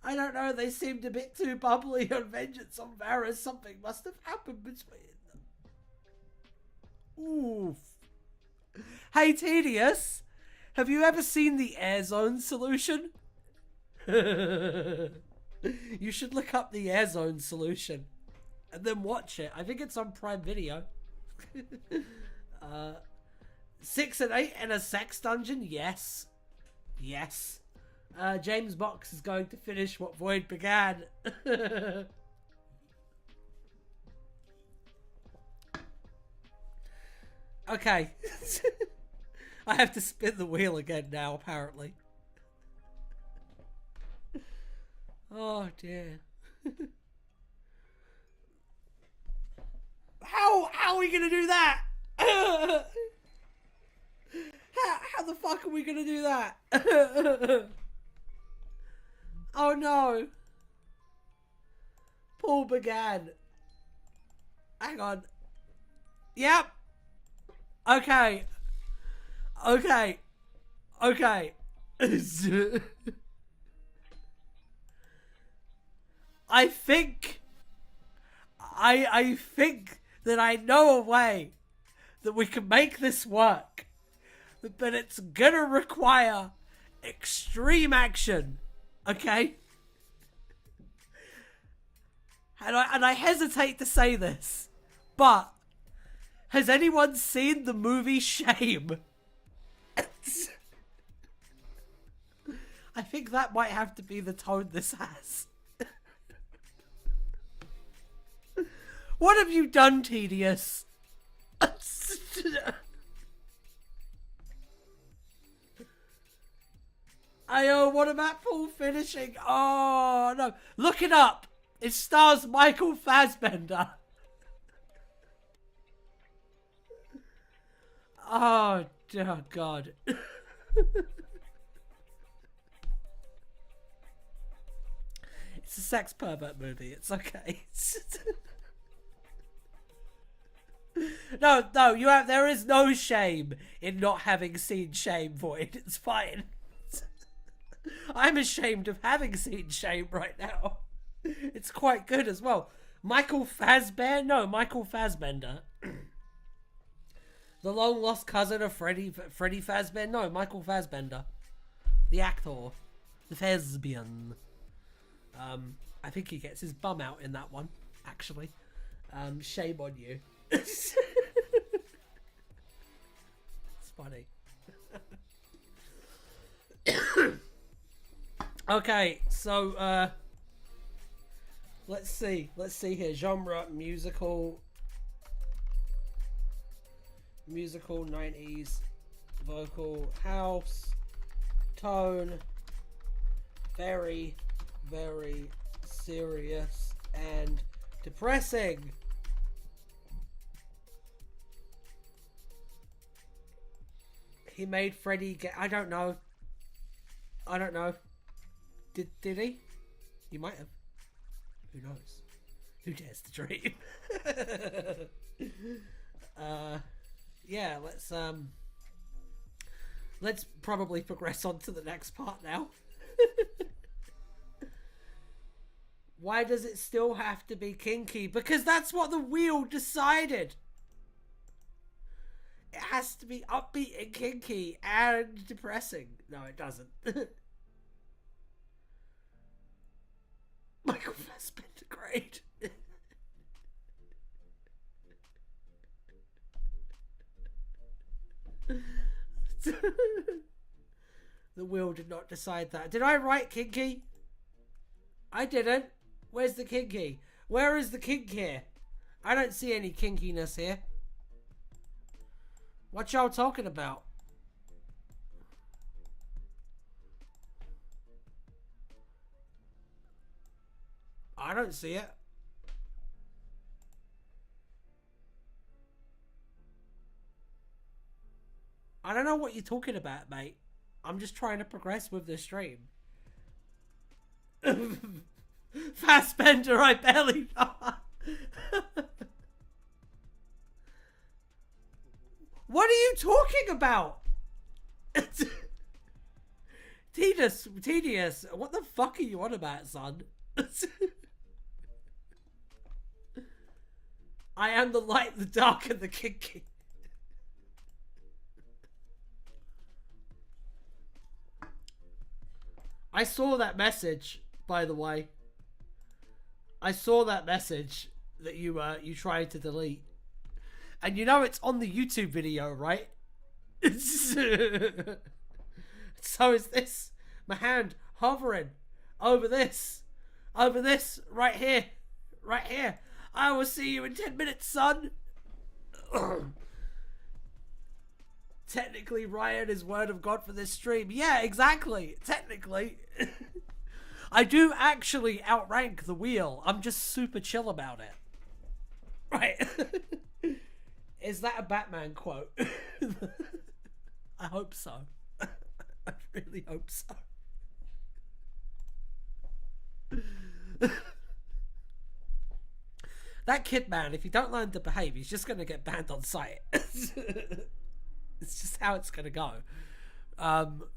I don't know, they seemed a bit too bubbly on Vengeance on Varys. Something must have happened between them. Oof. Hey, Tedious, have you ever seen the Air Zone solution? You should look up the Air Zone solution and then watch it. I think it's on Prime Video. 6 and 8 in a sex dungeon? Yes. Yes. James Box is going to finish what Void began. Okay. I have to spin the wheel again now, apparently. Oh dear. How are we gonna do that? How the fuck are we gonna do that? Oh no. Paul began. Hang on. Yep. Okay. Okay. Okay. I think that I know a way that we can make this work, but it's gonna require extreme action Okay? And I hesitate to say this, but has anyone seen the movie Shame? I think that might have to be the tone this has. What have you done, Tedious? What about full finishing? Oh, no. Look it up. It stars Michael Fassbender. Oh, dear God. It's a sex pervert movie. It's okay. No, there is no shame in not having seen Shame, Void. It's fine. I'm ashamed of having seen Shame right now. It's quite good as well. Michael Fassbender? No, Michael Fassbender. The long lost cousin of Freddy Fazbear? No, Michael Fassbender. The actor. The thespian. I think he gets his bum out in that one, actually. Shame on you. It's funny. Okay, so let's see here. Genre: musical 90s, vocal, house, tone, very, very serious and depressing. He made Freddy get... I don't know. Did he? He might have. Who knows? Who dares to dream? Yeah, let's probably progress on to the next part now. Why does it still have to be kinky? Because that's what the wheel decided. It has to be upbeat and kinky and depressing. No, it doesn't. Michael Fassbender, great. The wheel did not decide that. Did I write kinky? I didn't. Where's the kinky? Where is the kink here? I don't see any kinkiness here. What y'all talking about? I don't see it. I don't know what you're talking about, mate. I'm just trying to progress with the stream. Fassbender, I barely know. What are you talking about? Tedious, what the fuck are you on about, son? I am the light, the dark, and the kinky. I saw that message, by the way. I saw that message that you tried to delete. And you know it's on the YouTube video, right? So is this. My hand hovering over this. Over this. Right here. Right here. I will see you in 10 minutes, son. Technically, Ryan is word of God for this stream. Yeah, exactly. Technically. I do actually outrank the wheel. I'm just super chill about it. Right. Is that a Batman quote? I hope so. I really hope so. That kid, man, if you don't learn to behave, he's just going to get banned on sight. It's just how it's going to go.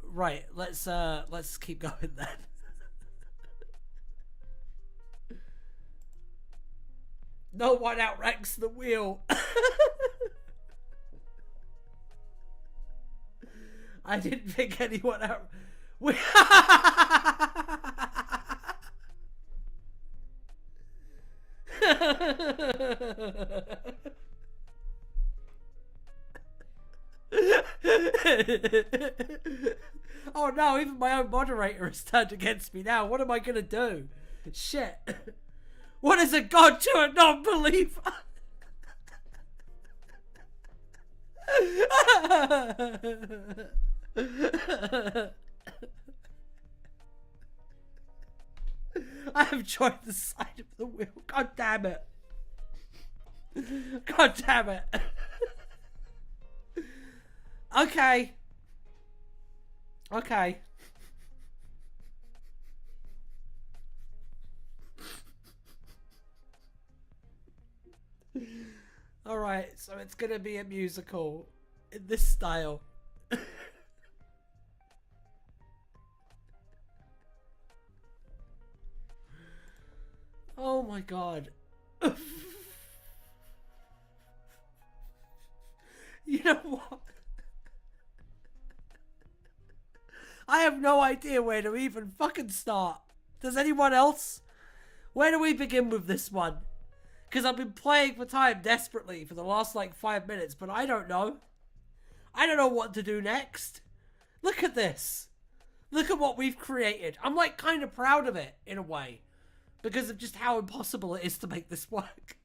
Right, let's keep going then. No one outranks the wheel. I didn't think anyone out. Oh no, even my own moderator has turned against me now. What am I going to do? Shit. What is a god to a non-believer? I have joined the side of the wheel. God damn it. God damn it. Okay. Okay. Alright, so it's gonna be a musical in this style. Oh my god. You know what? I have no idea where to even fucking start. Does anyone else? Where do we begin with this one? Because I've been playing for time desperately for the last like 5 minutes, but I don't know. I don't know what to do next. Look at this. Look at what we've created. I'm like kind of proud of it in a way. Because of just how impossible it is to make this work.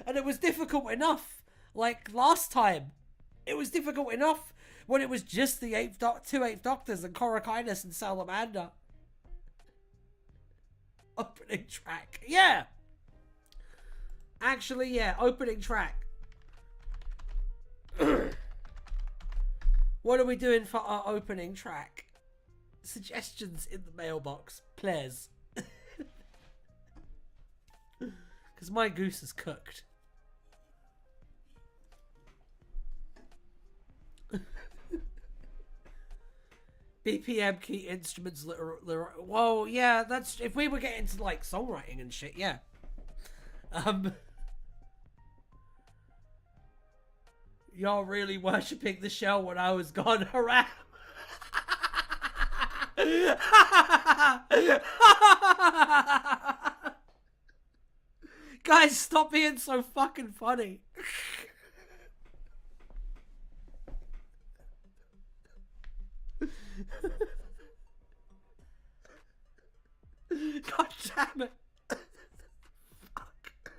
And it was difficult enough. Like last time. It was difficult enough when it was just the two eighth Doctors and Korakainis and Salamander. Opening track. Yeah. Actually, yeah. Opening track. What are we doing for our opening track? Suggestions in the mailbox. Please. Because my goose is cooked. BPM key instruments. Whoa, yeah, that's if we were getting to like songwriting and shit, yeah. You're really worshipping the shell when I was gone. Hurrah! Guys, stop being so fucking funny. God damn it. Fuck.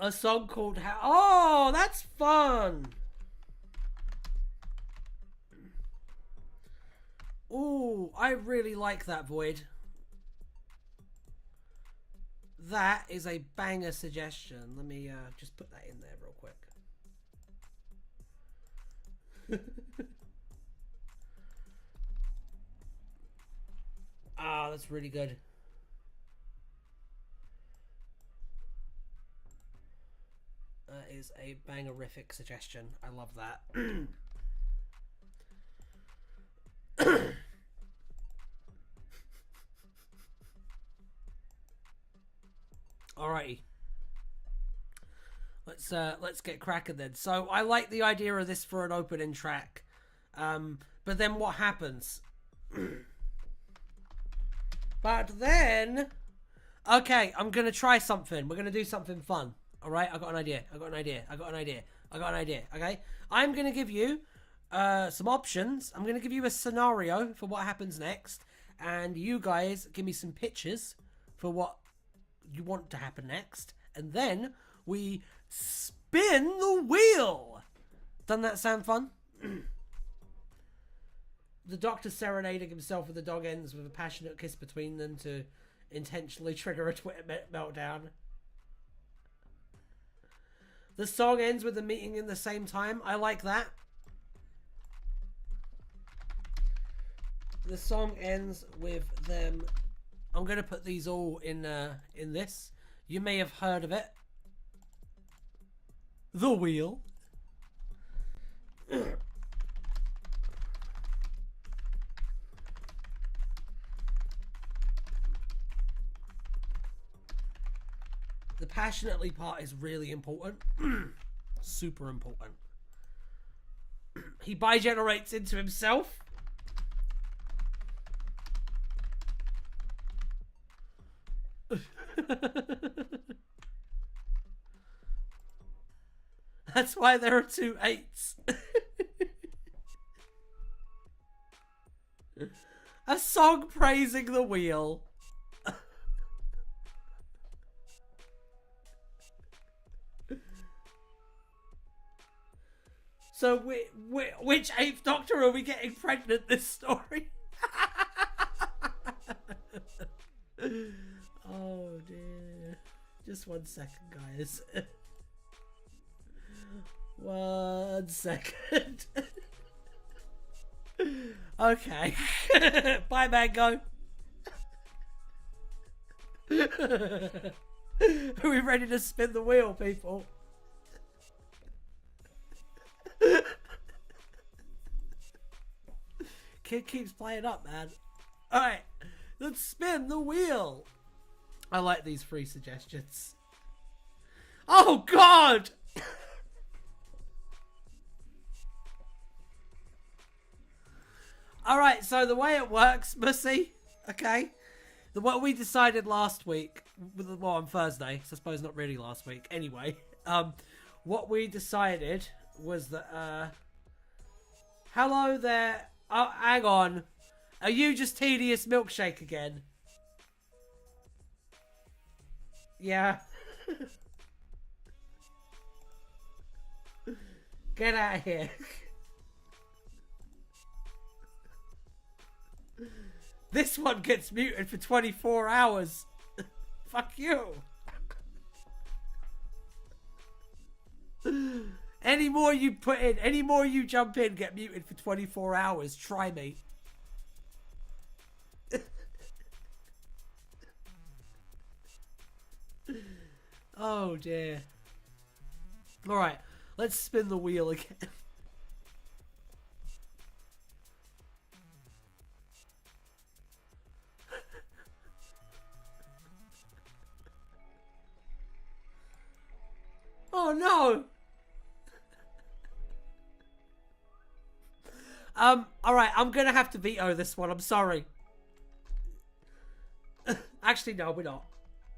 A song called Oh, that's fun. Ooh, I really like that, Void. That is a banger suggestion. Let me just put that in there real quick. Ah, that's really good. That is a bangerific suggestion. I love that. Alrighty. Let's get cracking then. So I like the idea of this for an opening track. But then what happens? But then okay, I'm gonna try something. We're gonna do something fun. Alright, I got an idea. Okay? I'm gonna give you some options. I'm gonna give you a scenario for what happens next. And you guys give me some pictures for what you want to happen next, and then we spin the wheel. Doesn't that sound fun? The Doctor serenading himself with the dog ends with a passionate kiss between them to intentionally trigger a Twitter meltdown. The song ends with the meeting in the same time. I like that. The song ends with them. I'm going to put these all in this. You may have heard of it. The wheel. The passionately part is really important. Super important. He bi-generates into himself. That's why there are 2 8s. A song praising the wheel. So which 8th Doctor are we getting pregnant this story? Oh dear. Just 1 second, guys. 1 second. Okay. Bye, Mango. Are we ready to spin the wheel, people? Kid keeps playing up, man. Alright, let's spin the wheel. I like these 3 suggestions. Oh, God! Alright, so the way it works, Mussy, okay? What we decided last week, well, on Thursday, so I suppose not really last week, anyway. What we decided was that, hello there. Oh, hang on. Are you just Tedious Milkshake again? Yeah. Get out of here. This one gets muted for 24 hours. Fuck you. Any more you put in, any more you jump in, get muted for 24 hours. Try me. Oh dear. Alright, let's spin the wheel again. Oh no! Alright, I'm gonna have to veto this one, I'm sorry. Actually, no, we're not.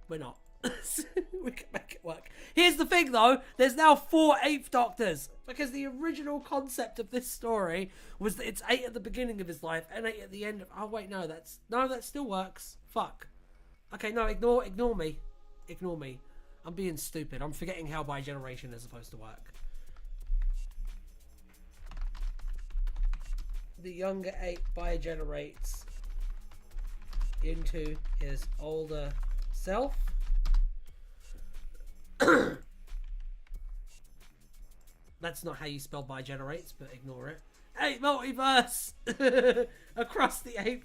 We're not. We can make it work. Here's the thing though, there's now 4 8th Doctors. Because the original concept of this story was that it's 8 at the beginning of his life and 8 at the end of... Oh wait, no, that still works. Fuck. Okay, no, ignore me. Ignore me. I'm being stupid. I'm forgetting how bi-generation is supposed to work. The younger 8 bi-generates into his older self. That's not how you spell bi-generates, but ignore it. 8 multiverse! Across the 8.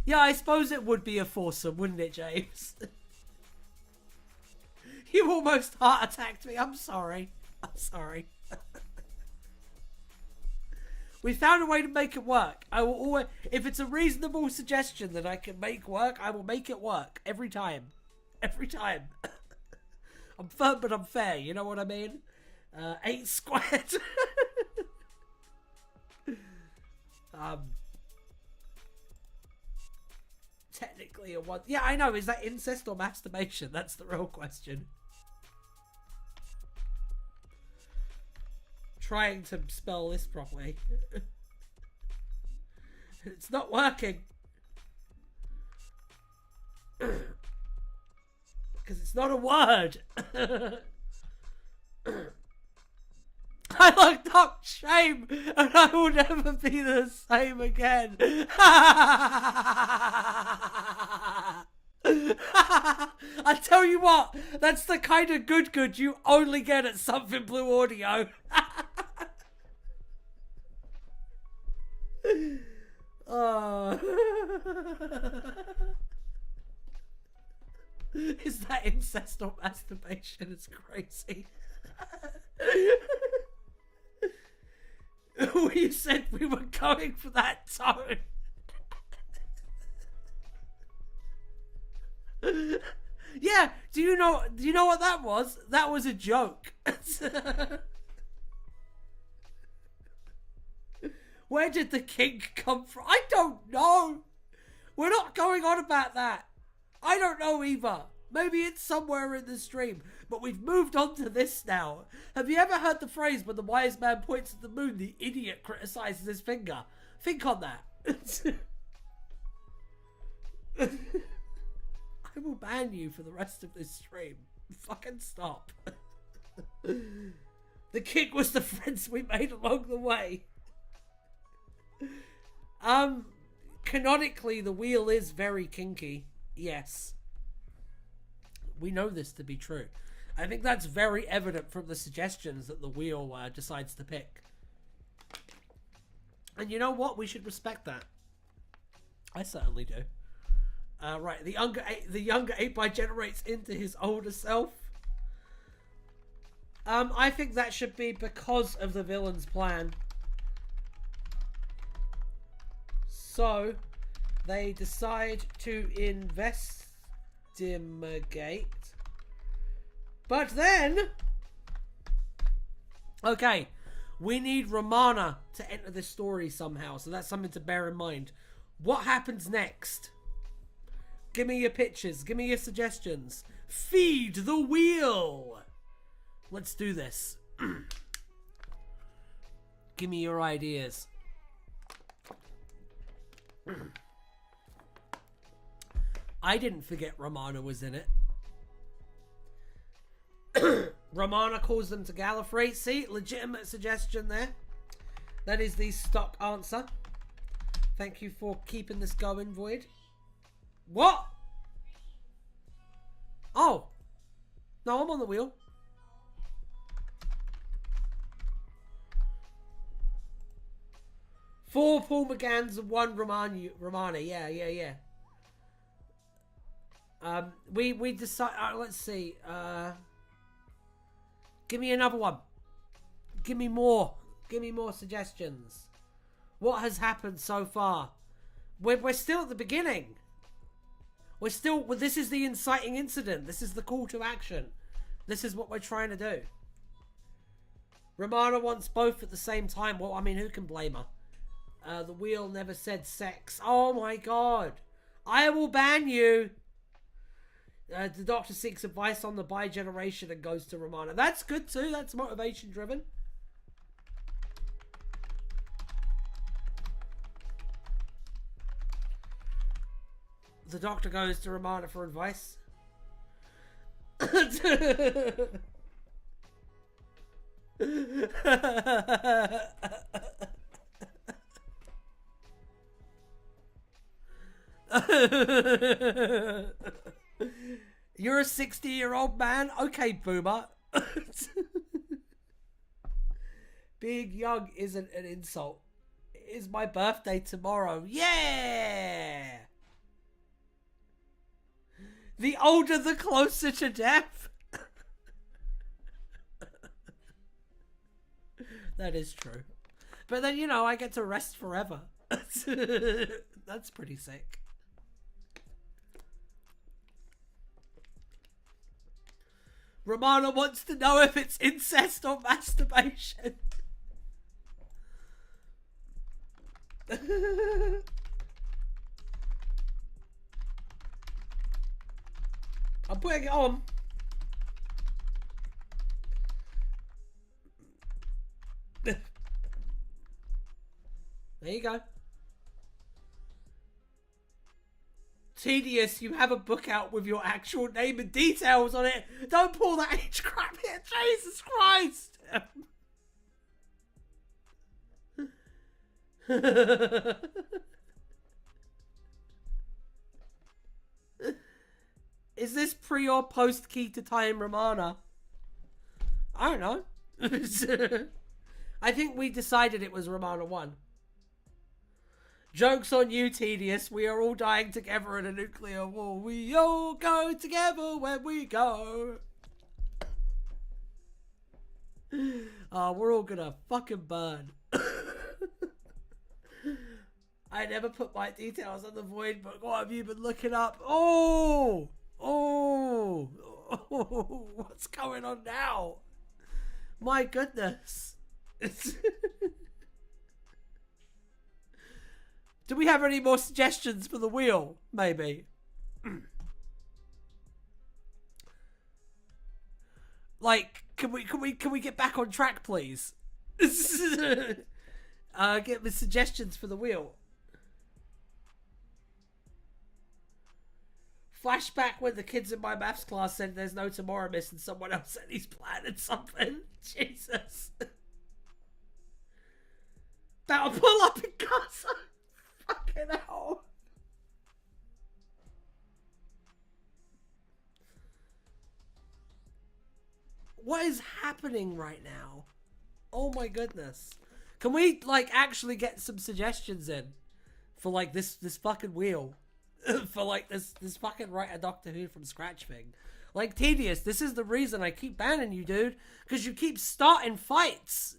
Yeah, I suppose it would be a foursome, wouldn't it, James? You almost heart attacked me. I'm sorry. I'm sorry. We found a way to make it work. I will always... If it's a reasonable suggestion that I can make work, I will make it work. Every time. Every time. I'm firm, but I'm fair. You know what I mean? 8 squared. Technically a 1. Yeah, I know. Is that incest or masturbation? That's the real question. Trying to spell this properly. It's not working. Because it's not a word. I looked up shame and I will never be the same again. I tell you what, that's the kind of good you only get at Something Blue Audio. Oh. Is that incest or masturbation? It's crazy. We said we were going for that tone. Yeah, do you know what that was? That was a joke. Where did the kink come from? I don't know. We're not going on about that. I don't know either. Maybe it's somewhere in the stream, but we've moved on to this now. Have you ever heard the phrase, when the wise man points at the moon, the idiot criticizes his finger? Think on that. I will ban you for the rest of this stream. Fucking stop. The kick was the friends we made along the way. Canonically, the wheel is very kinky. Yes. We know this to be true. I think that's very evident from the suggestions that the wheel decides to pick. And you know what? We should respect that. I certainly do. Right, the younger 8 generates into his older self. I think that should be because of the villain's plan. So, they decide to investigate. But then... Okay, we need Romana to enter this story somehow, so that's something to bear in mind. What happens next? Give me your pitches. Give me your suggestions. Feed the wheel. Let's do this. Give me your ideas. I didn't forget Romana was in it. Romana calls them to Gallifrey. See, legitimate suggestion there. That is the stock answer. Thank you for keeping this going, Void. What? Oh. No, I'm on the wheel. Four Paul McGanns and one Romana. Yeah. We decide. Let's see. Give me another one. Give me more. Give me more suggestions. What has happened so far? We're still at the beginning. We're still. Well, this is the inciting incident. This is the call to action. This is what we're trying to do. Romana wants both at the same time. Well, I mean, who can blame her? The wheel never said sex. Oh my god. I will ban you. The doctor seeks advice on the bi-generation and goes to Romana. That's good too. That's motivation driven. The doctor goes to Romana for advice. You're a 60-year-old man? Okay, boomer. Being young isn't an insult. It is my birthday tomorrow. Yeah! The older, the closer to death. That is true. But then, you know, I get to rest forever. That's pretty sick. Romana wants to know if it's incest or masturbation. I'm putting it on. There you go. Tedious, you have a book out with your actual name and details on it. Don't pull that age crap here. Jesus Christ. Is this pre or post key to time Romana? I don't know. I think we decided it was Romana 1. Joke's on you, Tedious. We are all dying together in a nuclear war. We all go together when we go. Oh, we're all gonna fucking burn. I never put my details on the Void book. What have you been looking up? Oh! What's going on now? My goodness. Do we have any more suggestions for the wheel? Maybe. Like, can we get back on track, please? Get the suggestions for the wheel. Flashback when the kids in my maths class said there's no tomorrow, miss, and someone else said he's planning something. Jesus. Better pull up in casa. Fucking hell. What is happening right now? Oh my goodness. Can we, like, actually get some suggestions in for, like, this fucking wheel? For, like, this fucking write a Doctor Who from scratch thing. Like, Tedious, this is the reason I keep banning you, dude. Because you keep starting fights.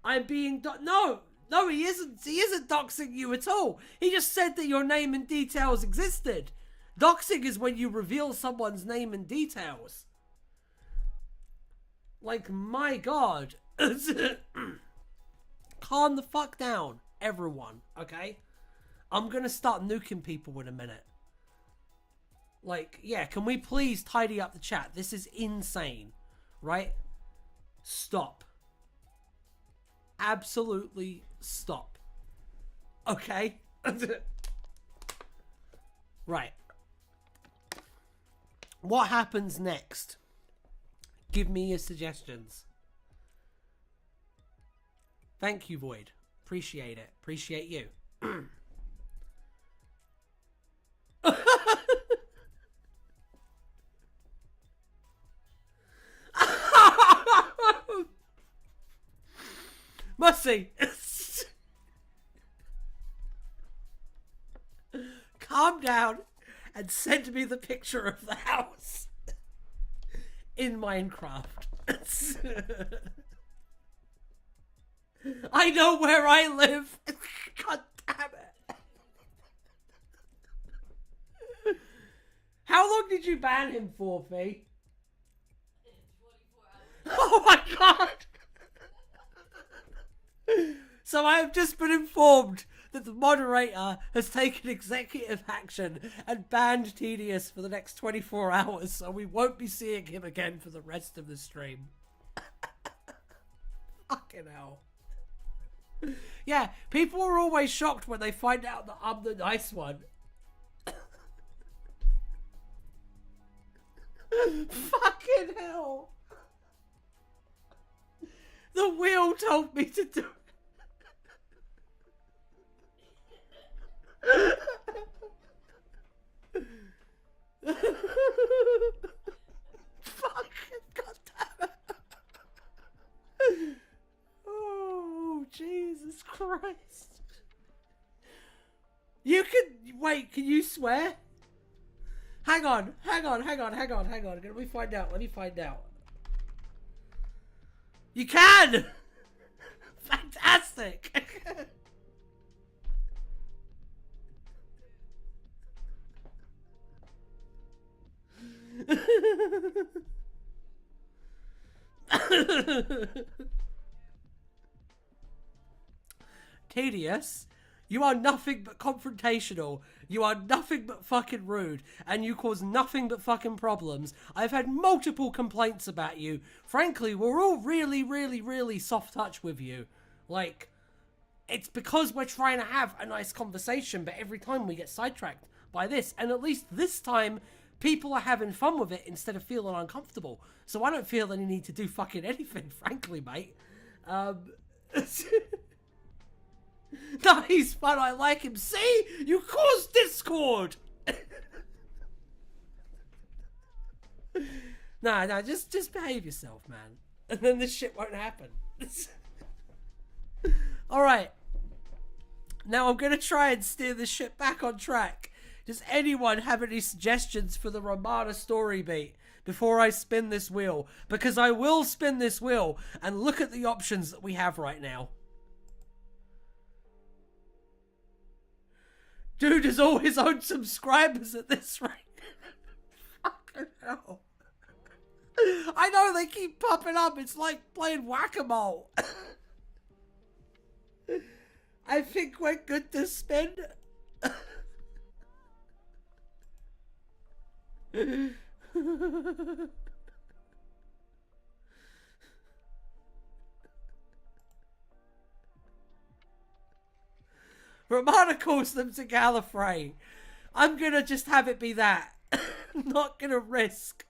I'm being... No, he isn't. He isn't doxing you at all. He just said that your name and details existed. Doxing is when you reveal someone's name and details. Like, my God. Calm the fuck down, everyone, okay? I'm gonna start nuking people in a minute. Like, yeah, can we please tidy up the chat? This is insane, right? Stop. Absolutely stop. Okay? Right. What happens next? Give me your suggestions. Thank you, Void. Appreciate it. Appreciate you. Mussy. Calm down and send me the picture of the house in Minecraft. I know where I live. God damn it. How long did you ban him for, Fee? 24 hours. Oh my God. So I have just been informed that the moderator has taken executive action and banned Tedious for the next 24 hours, so we won't be seeing him again for the rest of the stream. Fucking hell. Yeah, people are always shocked when they find out that I'm the nice one. Fucking hell. The wheel told me to do it. Fucking goddamn it. Oh, Jesus Christ. You can... Wait, can you swear? Hang on. Let me find out. You can! Fantastic! Tedious, you are nothing but confrontational. You are nothing but fucking rude. And you cause nothing but fucking problems. I've had multiple complaints about you. Frankly, we're all really soft touch with you. Like, it's because we're trying to have a nice conversation, but every time we get sidetracked by this. And at least this time, people are having fun with it instead of feeling uncomfortable. So I don't feel any need to do fucking anything, frankly, mate. No, he's fun. I like him. See? You caused discord. No, just behave yourself, man. And then this shit won't happen. Alright. Now I'm going to try and steer this shit back on track. Does anyone have any suggestions for the Romana story beat before I spin this wheel? Because I will spin this wheel and look at the options that we have right now. Dude has all his own subscribers at this rate. Fucking hell. I know they keep popping up. It's like playing whack-a-mole. I think we're good to spin. Romana calls them to Gallifrey. I'm gonna just have it be that. Not gonna risk.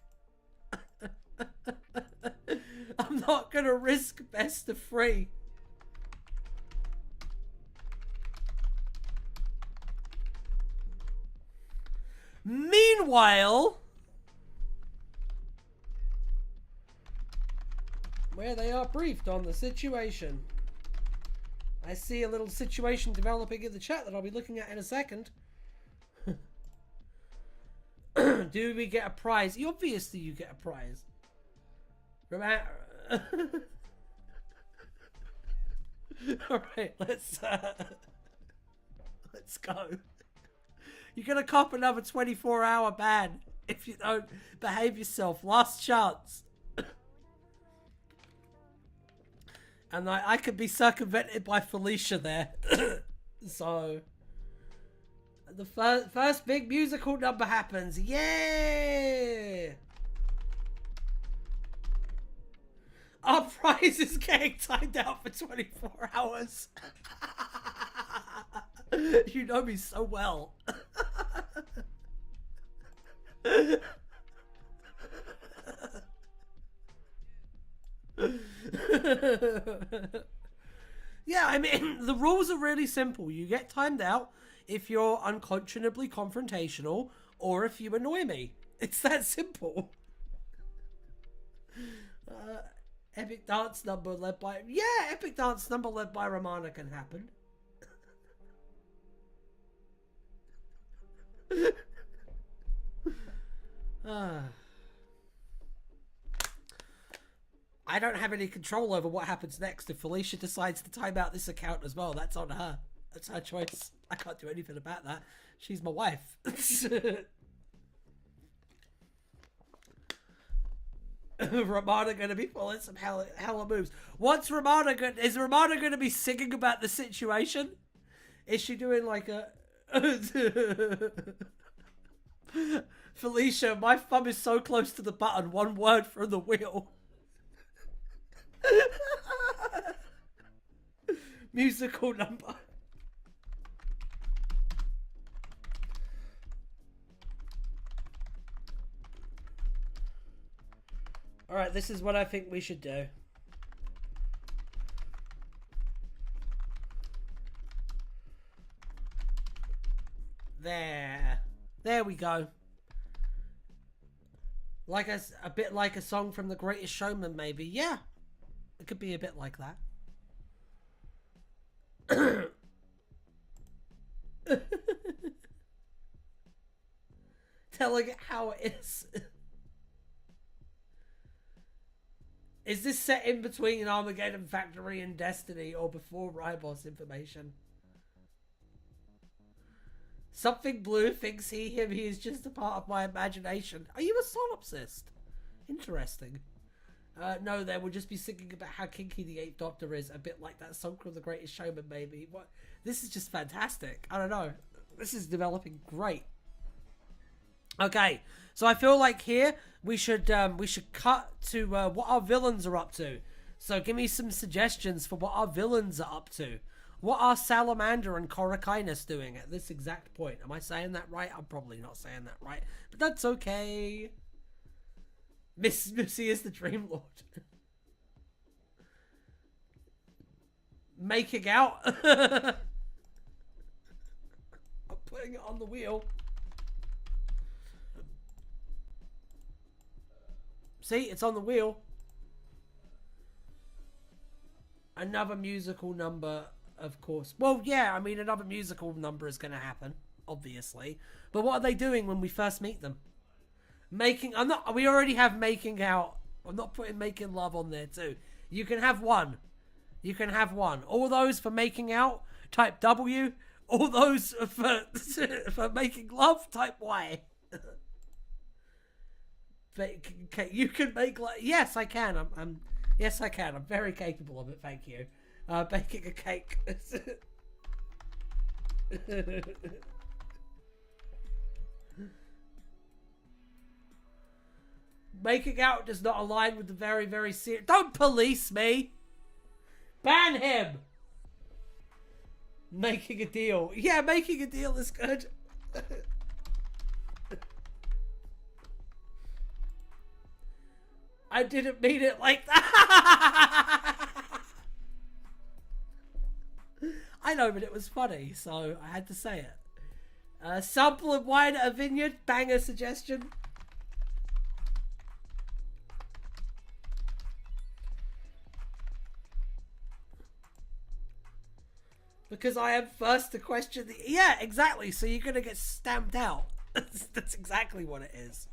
I'm not gonna risk best of 3. Meanwhile, where they are briefed on the situation. I see a little situation developing in the chat that I'll be looking at in a second. Do we get a prize? Obviously you get a prize. Alright, let's go. You're gonna cop another 24-hour ban if you don't behave yourself. Last chance. And I could be circumvented by Felicia there. So the first big musical number happens. Yay! Our prize is getting timed out for 24 hours. You know me so well. Yeah, I mean, the rules are really simple. You get timed out if you're unconscionably confrontational or if you annoy me. It's that simple. Epic dance number led by... Yeah, epic dance number led by Romana can happen. I don't have any control over what happens next. If Felicia decides to time out this account as well, that's on her. That's her choice. I can't do anything about that. She's my wife. Romana gonna be pulling some hella moves. Is Romana gonna be singing about the situation? Is she doing like a Felicia, my thumb is so close to the button, one word from the wheel. Musical number. Alright, this is what I think we should do. There we go. Like a bit like a song from The Greatest Showman, maybe. Yeah, it could be a bit like that. Telling it how it is. Is this set in between Armageddon Factory and Destiny or before Ribos information? Something blue thinks him. He is just a part of my imagination. Are you a solipsist? Interesting. No, they will just be singing about how kinky the 8th Doctor is. A bit like that song from The Greatest Showman, maybe. What? This is just fantastic. I don't know. This is developing great. Okay, so I feel like here we should cut to what our villains are up to. So give me some suggestions for what our villains are up to. What are Salamander and Korakainis doing at this exact point? Am I saying that right? I'm probably not saying that right, but that's okay. Missy is the Dream Lord. Making out. I'm putting it on the wheel. See, it's on the wheel. Another musical number, of course. Well, yeah, I mean, another musical number is going to happen, obviously. But what are they doing when we first meet them? We already have making out. I'm not putting making love on there too. You can have one. You can have one. All those for making out, type W. All those for making love, type Y. You can make like... Yes, I can. Yes, I can. I'm very capable of it. Thank you. Baking a cake. Making out does not align with the very, very serious... Don't police me! Ban him! Making a deal. Yeah, making a deal is good. I didn't mean it like that. I know, but it was funny, so I had to say it. Sample of wine at a vineyard. Banger suggestion. Because I am first to question the... Yeah, exactly. So you're going to get stamped out. That's exactly what it is.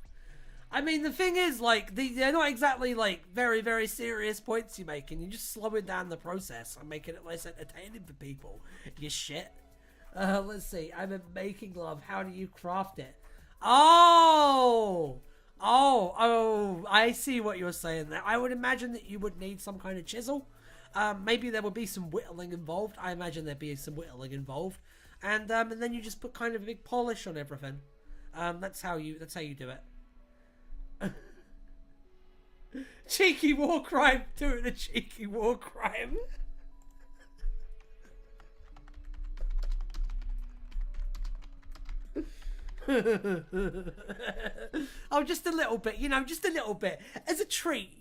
I mean, the thing is, like, they're not exactly, like, very, very serious points you're making. You're just slowing down the process and making it less entertaining for people. You shit. Let's see. I'm in making love. How do you craft it? Oh! I see what you're saying there. I would imagine that you would need some kind of chisel. Maybe there would be some whittling involved. I imagine there'd be some whittling involved. And then you just put kind of a big polish on everything. That's how you do it. Cheeky war crime. Doing a cheeky war crime. Oh, just a little bit, just a little bit. As a treat,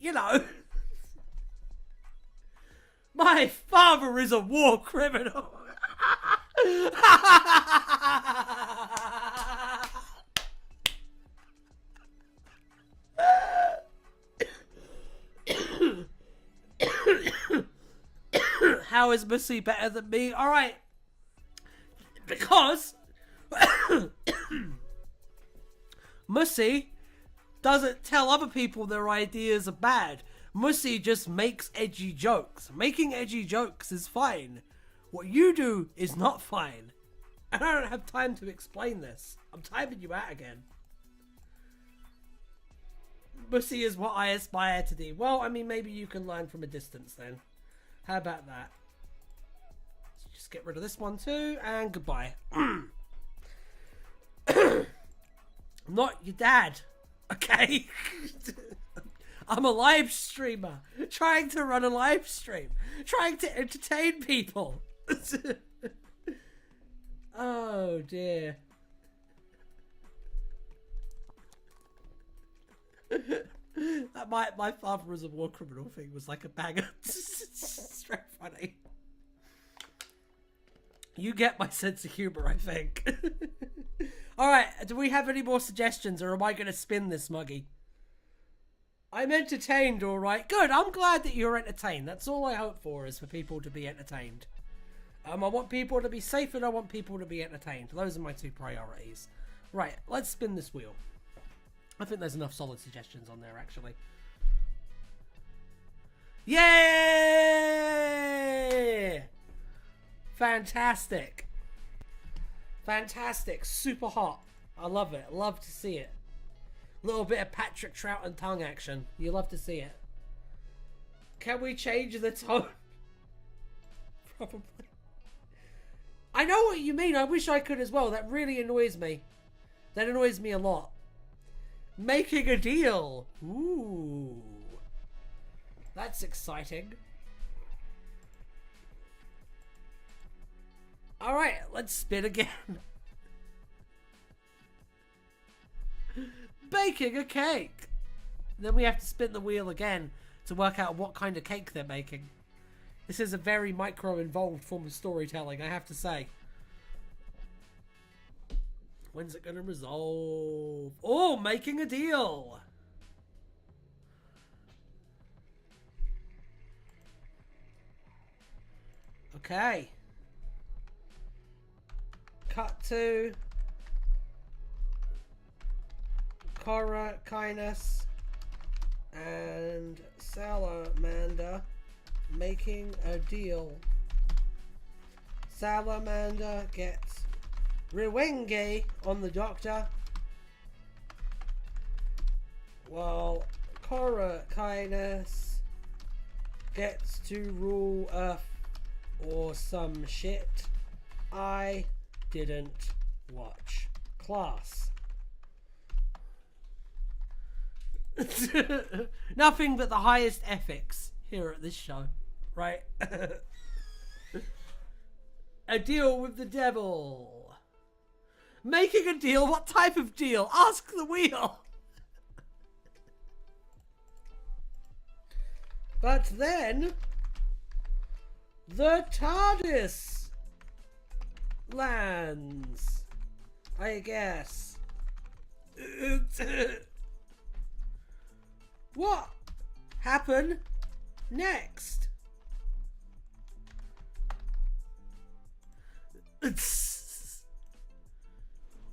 My father is a war criminal. How is Missy better than me? All right. Because Mussy doesn't tell other people their ideas are bad. Mussy just makes edgy jokes. Making edgy jokes is fine. What you do is not fine. And I don't have time to explain this. I'm timing you out again. Mussy is what I aspire to do. Well, I mean, maybe you can learn from a distance then. How about that? Let's just get rid of this one too, and goodbye. Not your dad, okay? I'm a live streamer, trying to run a live stream, trying to entertain people. Oh dear. That my father was a war criminal thing was like a banger. It's very funny. You get my sense of humor, I think. Alright, do we have any more suggestions, or am I going to spin this, Muggy? I'm entertained, alright. Good, I'm glad that you're entertained. That's all I hope for, is for people to be entertained. I want people to be safe, and I want people to be entertained. Those are my two priorities. Right, let's spin this wheel. I think there's enough solid suggestions on there, actually. Yay! Fantastic. Fantastic. Super hot. I love it. Love to see it. A little bit of Patrick Trout and tongue action. You love to see it. Can we change the tone? Probably. I know what you mean. I wish I could as well. That really annoys me. That annoys me a lot. Making a deal. Ooh. That's exciting. Alright, let's spin again. Baking a cake. Then we have to spin the wheel again to work out what kind of cake they're making. This is a very micro-involved form of storytelling, I have to say. When's it going to resolve? Oh, making a deal. Okay. Cut to Cora, Kindness, and Salamander making a deal. Salamander gets Rewenge on the doctor, while Cora, Kindness gets to rule Earth or some shit. I didn't watch class. Nothing but the highest ethics here at this show, right? A deal with the devil. Making a deal? What type of deal? Ask the wheel. But then the TARDIS lands, I guess. What happened next?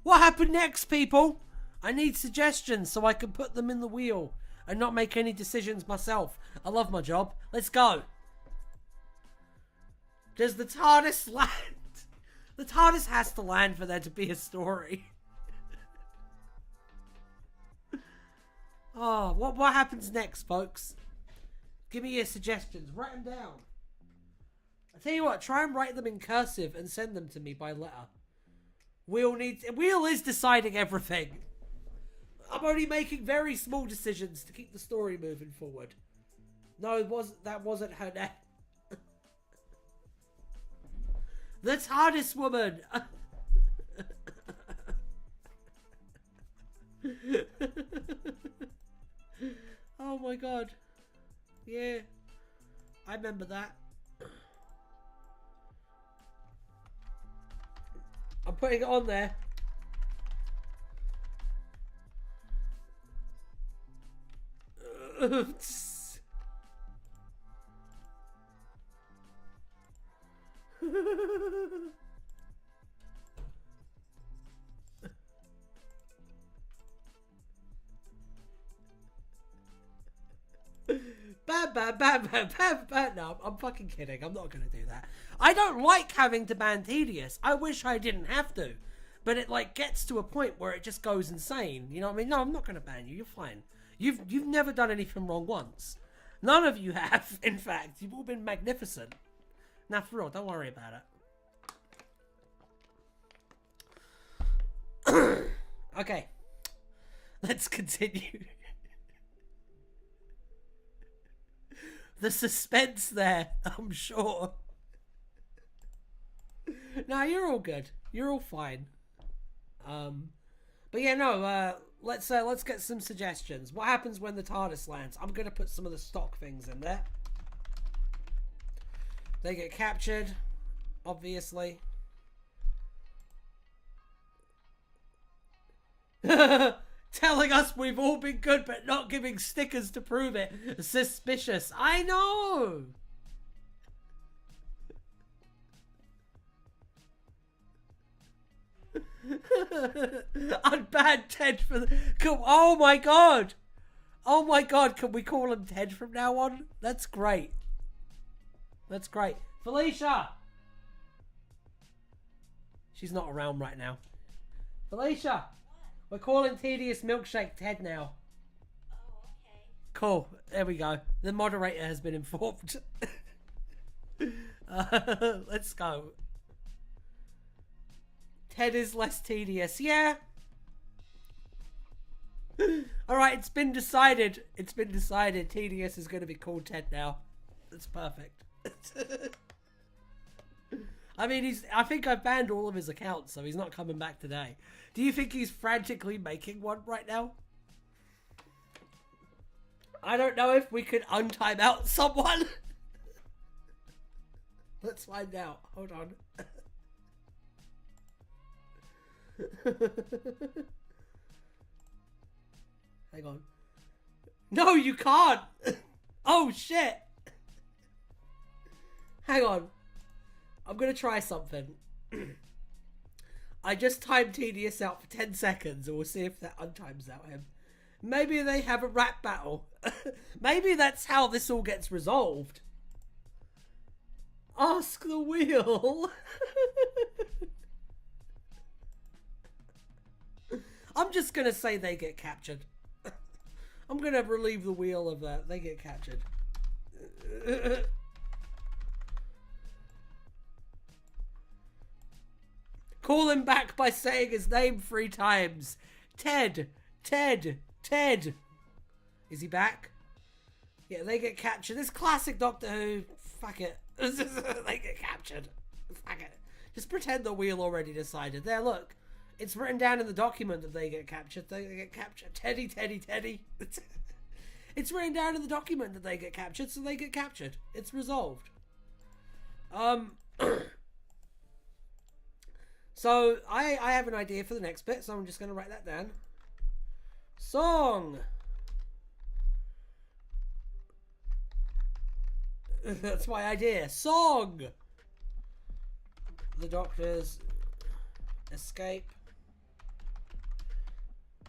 What happened next, people? I need suggestions so I can put them in the wheel and not make any decisions myself. I love my job. Let's go. Does the TARDIS land? The TARDIS has to land for there to be a story. Oh, what happens next, folks? Give me your suggestions. Write them down. I tell you what, try and write them in cursive and send them to me by letter. Wheel is deciding everything. I'm only making very small decisions to keep the story moving forward. No, that wasn't her name. The TARDIS woman. Oh my god. Yeah. I remember that. I'm putting it on there. Bam. No, I'm fucking kidding. I'm not going to do that. I don't like having to ban tedious. I wish I didn't have to. But it like gets to a point where it just goes insane. You know what I mean? No, I'm not going to ban you. You're fine. You've never done anything wrong once. None of you have, in fact. You've all been magnificent. Now, for real, don't worry about it. Okay. Let's continue. The suspense there, I'm sure. No, you're all good. You're all fine. But yeah, no, let's get some suggestions. What happens when the TARDIS lands? I'm gonna put some of the stock things in there. They get captured, obviously. Telling us we've all been good but not giving stickers to prove it. Suspicious. I know. Unban Ted for the... Oh my god. Oh my god, can we call him Ted from now on? That's great. That's great. Felicia! She's not around right now. Felicia! We're calling Tedious Milkshake Ted now. Oh, okay. Cool. There we go. The moderator has been informed. Let's go. Ted is less tedious. Yeah. Alright, it's been decided. It's been decided. Tedious is going to be called Ted now. That's perfect. I mean, I think I've banned all of his accounts, so he's not coming back today. Do you think he's frantically making one right now? I don't know if we could untime out someone. Let's find out. Hold on. Hang on. No, you can't. Oh, shit. Hang on. I'm going to try something. I just timed Tedious out for 10 seconds and we'll see if that untimes out him. Maybe they have a rap battle. Maybe that's how this all gets resolved. Ask the wheel. I'm just going to say they get captured. I'm going to relieve the wheel of that. They get captured. Call him back by saying his name 3 times. Ted. Ted. Ted. Is he back? Yeah, they get captured. This classic Doctor Who. Fuck it. They get captured. Fuck it. Just pretend the wheel already decided. There, look. It's written down in the document that they get captured. They get captured. Teddy, Teddy, Teddy. It's written down in the document that they get captured, so they get captured. It's resolved. So, I have an idea for the next bit, so I'm just going to write that down. Song. That's my idea. Song. The doctors escape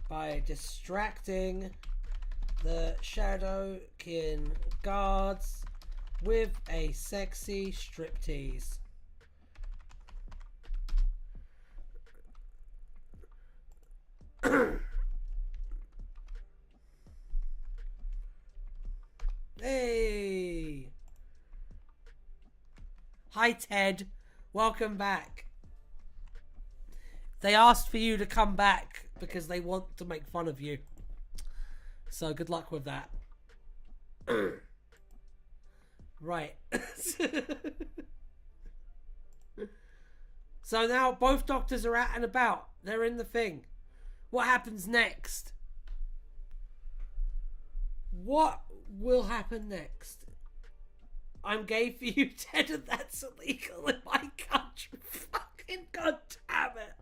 by distracting the Shadowkin guards with a sexy striptease. Hey! Hi, Ted. Welcome back. They asked for you to come back because they want to make fun of you. So good luck with that. Right. So now both doctors are out and about. They're in the thing. What happens next? What will happen next? I'm gay for you, Ted, and that's illegal in my country. Fucking goddamn it.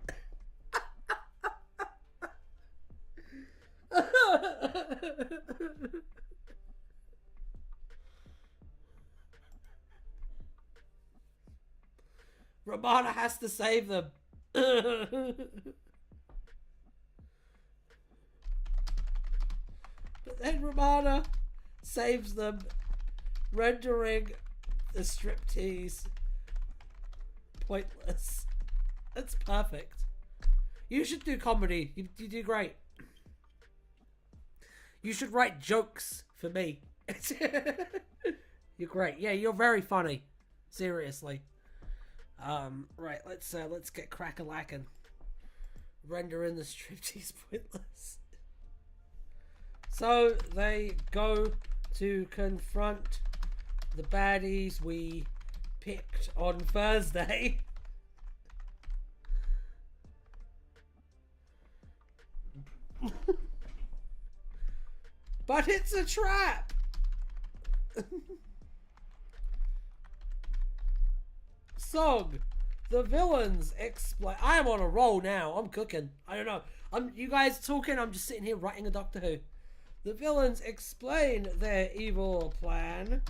Romana has to save them. But then Romana saves them, rendering the striptease pointless. That's perfect. You should do comedy. You do great. You should write jokes for me. You're great. Yeah, you're very funny. Seriously. Right, let's get crack-a-lackin'. Rendering the striptease pointless. So they go to confront the baddies we picked on Thursday. But it's a trap. Song. The villains explain. I am on a roll now. I'm cooking. I don't know. You guys talking. I'm just sitting here writing a Doctor Who. The villains explain their evil plan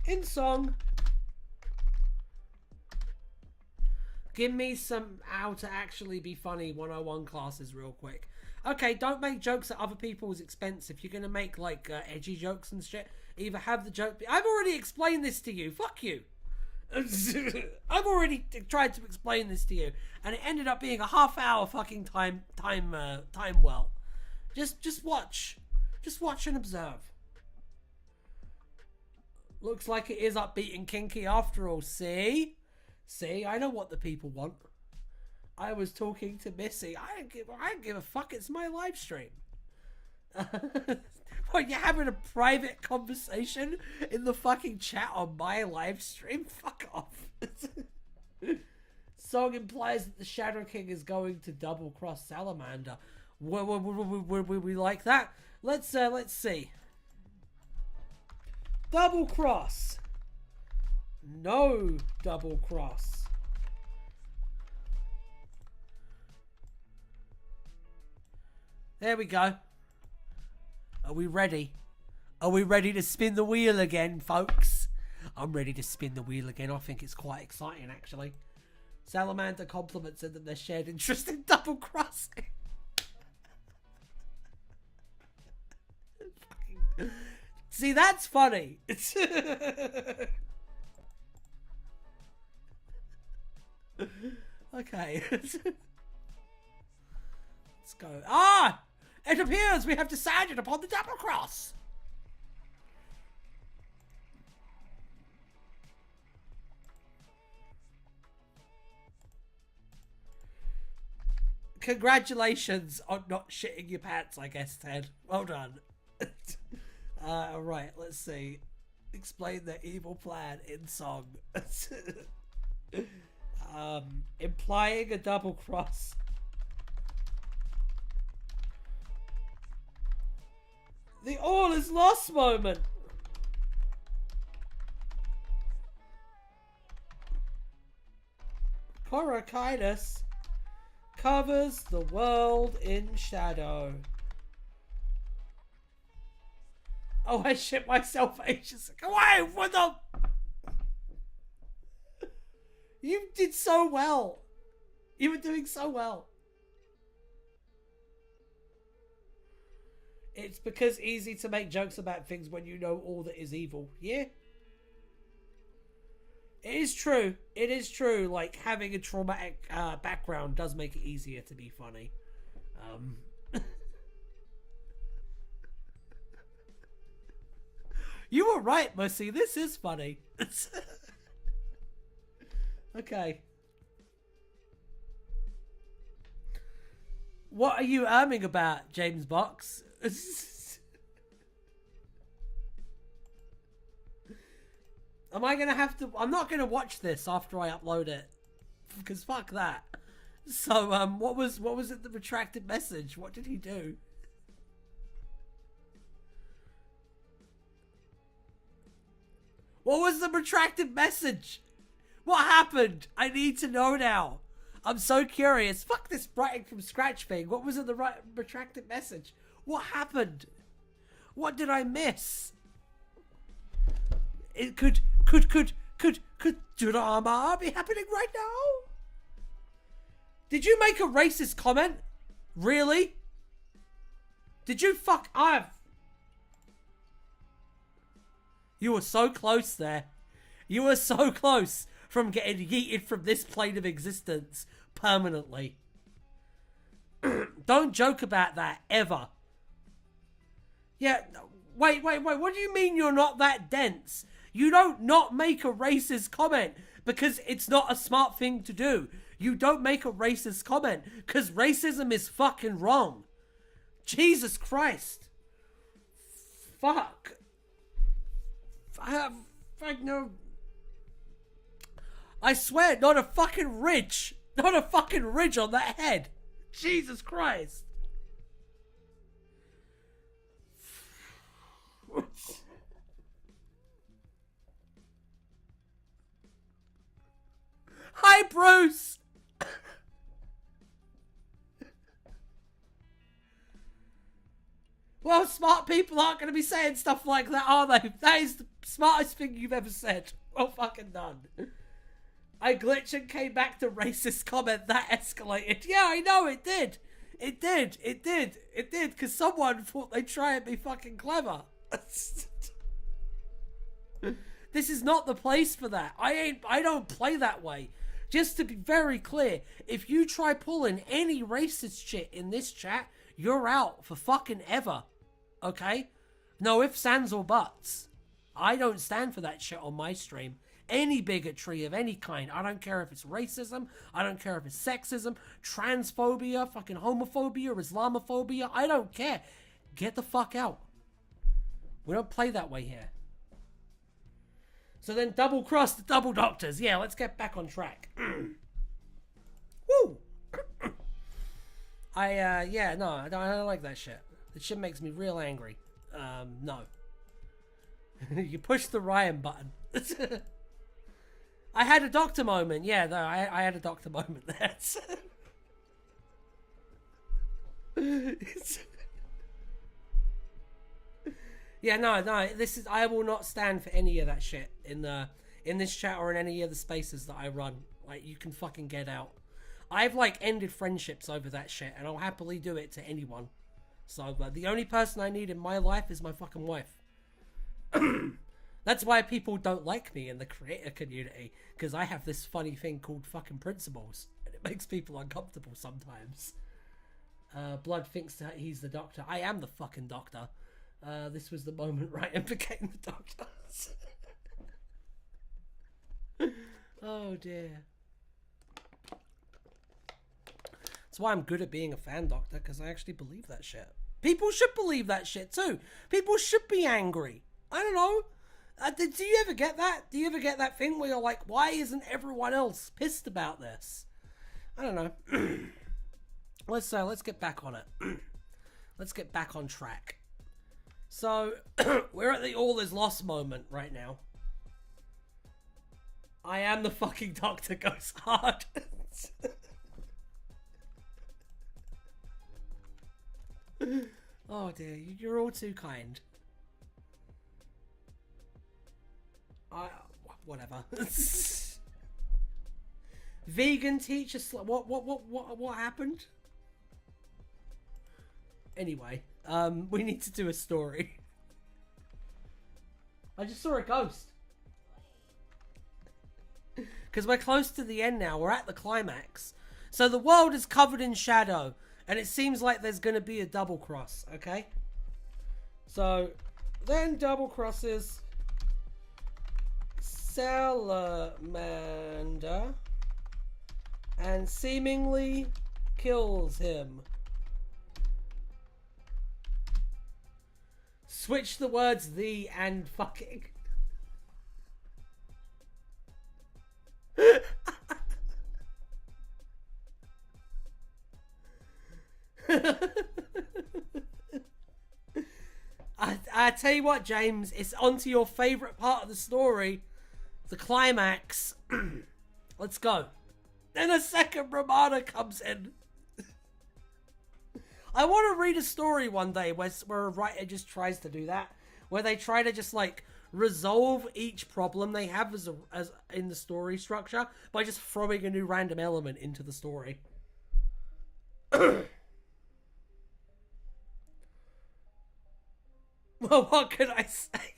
in song. Give me some how to actually be funny 101 classes real quick. Okay, don't make jokes at other people's expense. If you're going to make like edgy jokes and shit, either have the joke... I've already explained this to you. Fuck you. I've already tried to explain this to you, and it ended up being a half-hour fucking time well. Just watch and observe. Looks like it is upbeat and kinky after all. See, I know what the people want. I was talking to Missy. I don't give a fuck. It's my live stream. What, you're having a private conversation in the fucking chat on my live stream? Fuck off. Song implies that the Shadow King is going to double cross Salamander. Would we like that? Let's see. Double cross. No double cross. There we go. Are we ready? Are we ready to spin the wheel again, folks? I'm ready to spin the wheel again. I think it's quite exciting, actually. Salamander compliments them that their shared interest in double crossing. See, that's funny. Okay. Let's go. Ah! It appears we have decided upon the double cross. Congratulations on not shitting your pants, I guess, Ted. Well done. Right, let's see. Explain their evil plan in song. Implying a double cross. The all is lost moment. Korakaitis covers the world in shadow. Oh, I shit myself ages ago. Wait, what the? You did so well. You were doing so well. It's because easy to make jokes about things when you know all that is evil. Yeah? It is true. It is true. Like, having a traumatic background does make it easier to be funny. You were right, Mussy. This is funny. Okay. What are you arming about, James Box? Am I gonna have to? I'm not gonna watch this after I upload it, because fuck that. So, what was it? The retracted message. What did he do? What was the retracted message? What happened? I need to know now. I'm so curious. Fuck this writing from scratch thing. What was in the retracted message? What happened? What did I miss? It could drama be happening right now? Did you make a racist comment? Really? Did you fuck up? You were so close there. You were so close from getting yeeted from this plane of existence permanently. Don't joke about that, ever. Yeah, wait. What do you mean you're not that dense? You don't not make a racist comment because it's not a smart thing to do. You don't make a racist comment because racism is fucking wrong. Jesus Christ. Fuck. I know. I swear, not a fucking ridge. Not a fucking ridge on that head. Jesus Christ. Hi, Bruce. Well, smart people aren't going to be saying stuff like that, are they? That is the smartest thing you've ever said. Well fucking done. I glitched and came back to racist comment. That escalated. Yeah, I know, it did. It did, because someone thought they'd try and be fucking clever. This is not the place for that. I don't play that way. Just to be very clear, if you try pulling any racist shit in this chat, you're out for fucking ever. Okay? No ifs, ands, or buts. I don't stand for that shit on my stream. Any bigotry of any kind. I don't care if it's racism. I don't care if it's sexism, transphobia, fucking homophobia, Islamophobia. I don't care. Get the fuck out. We don't play that way here. So then double cross the double doctors. Yeah, let's get back on track. Woo! Yeah, no, I don't like that shit. That shit makes me real angry. No. You push the Ryan button. I had a doctor moment. Yeah, no, I had a doctor moment there. Yeah, no, this is, I will not stand for any of that shit in this chat or in any of the spaces that I run. Like, you can fucking get out. I've, like, ended friendships over that shit, and I'll happily do it to anyone. So, the only person I need in my life is my fucking wife. That's why people don't like me in the creator community, because I have this funny thing called fucking principles, and it makes people uncomfortable sometimes. Blood thinks that he's the doctor. I am the fucking doctor. This was the moment Ryan became the doctor. Oh dear. That's why I'm good at being a fan doctor, because I actually believe that shit. People should believe that shit too. People should be angry. I don't know. Do you ever get that? Do you ever get that thing where you're like, why isn't everyone else pissed about this? I don't know. Let's get back on it. Let's get back on track. So, we're at the all is lost moment right now. I am the fucking doctor goes hard. Oh dear, you're all too kind. Whatever. Vegan teacher what happened? Anyway, we need to do a story. I just saw a ghost. Because we're close to the end now. We're at the climax. So the world is covered in shadow. And it seems like there's going to be a double cross. Okay? So, then double crosses Salamander and seemingly kills him. Switch the words the and fucking. I tell you what, James, it's onto your favourite part of the story, the climax. Let's go. Then a second Ramada comes in. I want to read a story one day where a writer just tries to do that, where they try to just like resolve each problem they have as in the story structure by just throwing a new random element into the story. Well, what could I say?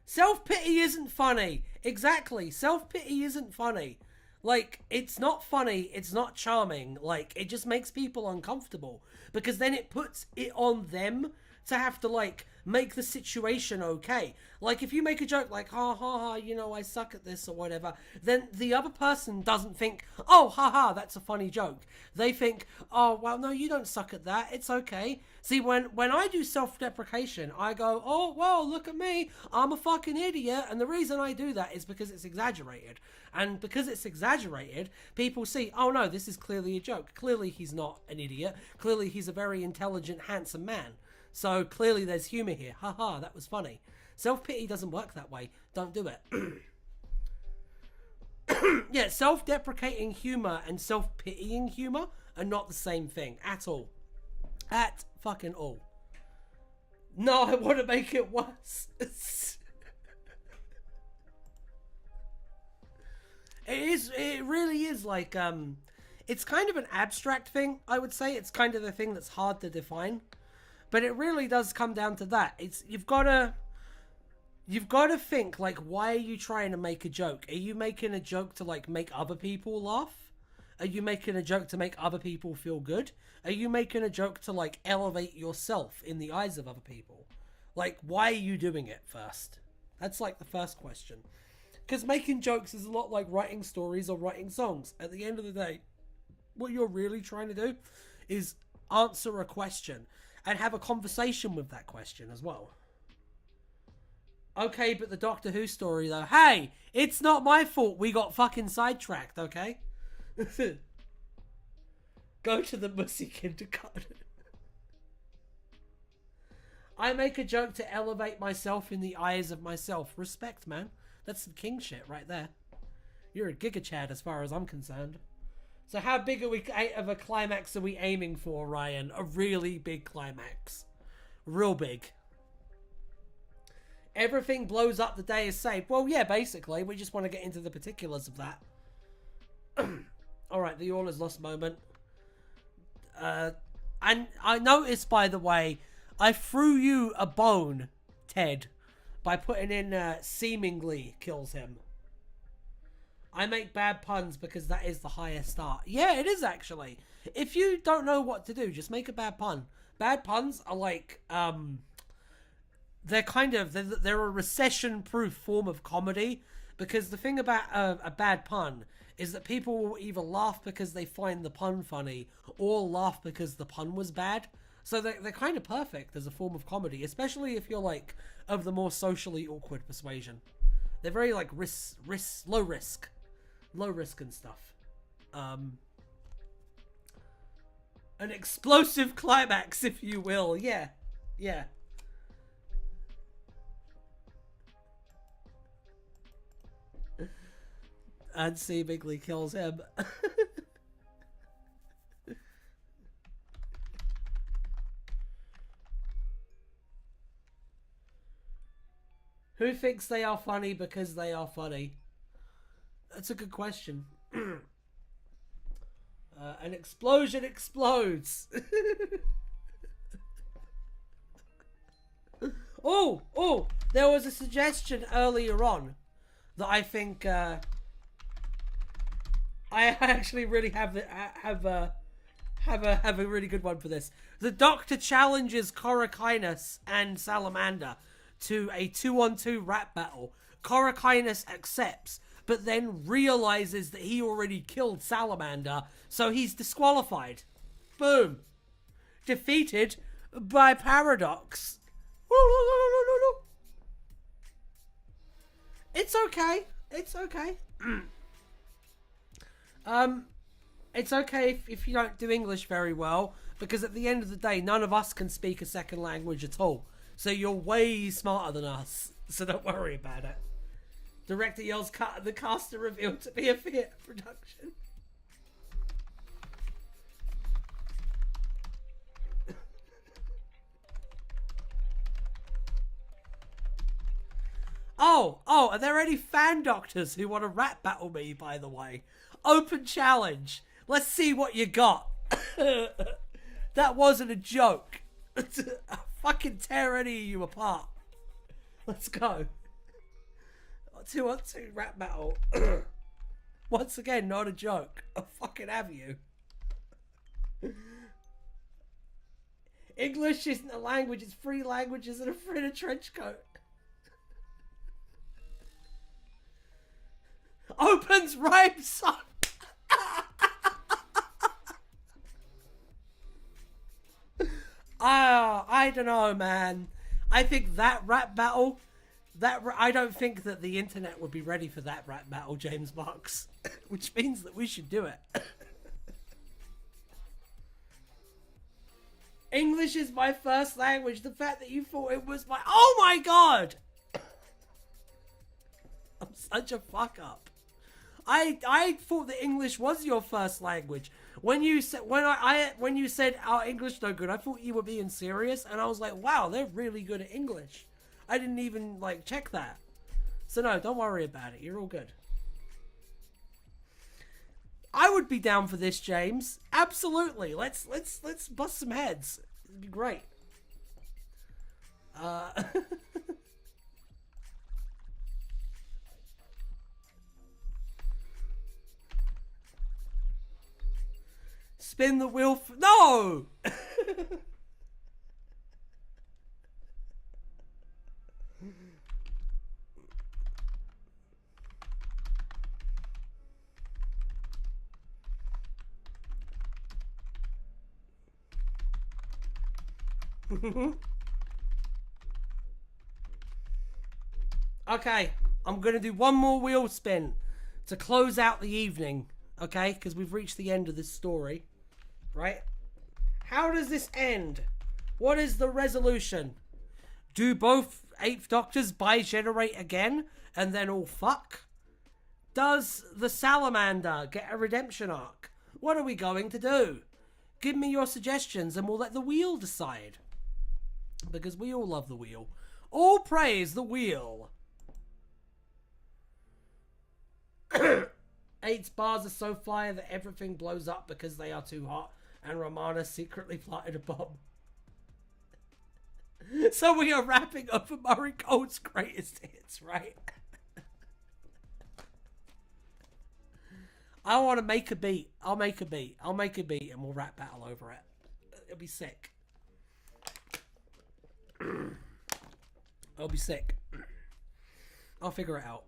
Self-pity isn't funny. Exactly. Self-pity isn't funny. Like, it's not funny. It's not charming. Like, it just makes people uncomfortable. Because then it puts it on them to have to, like, make the situation okay. Like, if you make a joke like, ha ha ha, you know, I suck at this or whatever, then the other person doesn't think, oh, ha ha, that's a funny joke. They think, oh, well, no, you don't suck at that. It's okay. See, when I do self-deprecation, I go, oh, well, look at me. I'm a fucking idiot. And the reason I do that is because it's exaggerated. And because it's exaggerated, people see, oh, no, this is clearly a joke. Clearly he's not an idiot. Clearly he's a very intelligent, handsome man. So clearly there's humour here. Haha, that was funny. Self-pity doesn't work that way. Don't do it. Yeah, self-deprecating humour and self-pitying humour are not the same thing at all. At fucking all. No, I want to make it worse. It really is like, it's kind of an abstract thing, I would say. It's kind of the thing that's hard to define. But it really does come down to that. It's you've got to think, like, why are you trying to make a joke? Are you making a joke to, like, make other people laugh? Are you making a joke to make other people feel good? Are you making a joke to, like, elevate yourself in the eyes of other people? Like, why are you doing it first? That's, like, the first question. Because making jokes is a lot like writing stories or writing songs. At the end of the day, what you're really trying to do is answer a question and have a conversation with that question as well. Okay, but the Doctor Who story, though. Hey, it's not my fault we got fucking sidetracked, okay? Go to the Mussy kindergarten. I make a joke to elevate myself in the eyes of myself. Respect, man. That's some king shit right there. You're a Giga Chad as far as I'm concerned. So how big of a climax are we aiming for, Ryan? A really big climax. Real big. Everything blows up the day is saved. Well, yeah, basically. We just want to get into the particulars of that. Alright, the all is lost moment. And I noticed, by the way, I threw you a bone, Ted, by putting in seemingly kills him. I make bad puns because that is the highest art. Yeah, it is actually. If you don't know what to do, just make a bad pun. Bad puns are like, they're a recession-proof form of comedy, because the thing about a bad pun is that people will either laugh because they find the pun funny or laugh because the pun was bad. So they're kind of perfect as a form of comedy, especially if you're like of the more socially awkward persuasion. They're very like low risk and stuff. An explosive climax, if you will. Yeah. And seemingly kills him. Who thinks they are funny because they are funny? That's a good question. An explosion explodes. Oh! There was a suggestion earlier on that I think I actually really have a really good one for this. The Doctor challenges Korakinus and Salamander to a 2-on-2 rap battle. Korakinus accepts, but then realizes that he already killed Salamander, so he's disqualified. Boom. Defeated by Paradox. It's okay. It's okay. It's okay if you don't do English very well, because at the end of the day, none of us can speak a second language at all. So you're way smarter than us, so don't worry about it. Director yells cut, the cast are revealed to be a theatre production. Oh, are there any fan doctors who want to rap battle me, by the way? Open challenge. Let's see what you got. That wasn't a joke. I'll fucking tear any of you apart. Let's go. 2-on-2 rap battle. Once again, not a joke. I'll fucking have you. English isn't a language, it's 3 languages and a friend in a trench coat. Opens rhyme song. I don't know, man. I think that rap battle, I don't think that the internet would be ready for that rap battle, James Marks. Which means that we should do it. English is my first language. The fact that you thought it was my... Oh my god! I'm such a fuck up. I thought that English was your first language. When you said when you said our English no good, I thought you were being serious, and I was like, wow, they're really good at English. I didn't even like check that. So no, don't worry about it. You're all good. I would be down for this, James. Absolutely. Let's bust some heads. It'd be great. Spin the wheel. No. Okay, I'm gonna do one more wheel spin to close out the evening. Okay, because we've reached the end of this story, right? How does this end? What is the resolution? Do both 8th Doctors bi-generate again and then all fuck? Does the Salamander get a redemption arc? What are we going to do? Give me your suggestions and we'll let the wheel decide. Because we all love the wheel. All praise the wheel. 8's bars are so fire that everything blows up because they are too hot, and Romana secretly planted a bomb. So we are wrapping up for Murray Gold's greatest hits, right? I want to make a beat. I'll make a beat and we'll rap battle over it. It'll be sick. I'll be sick. I'll figure it out.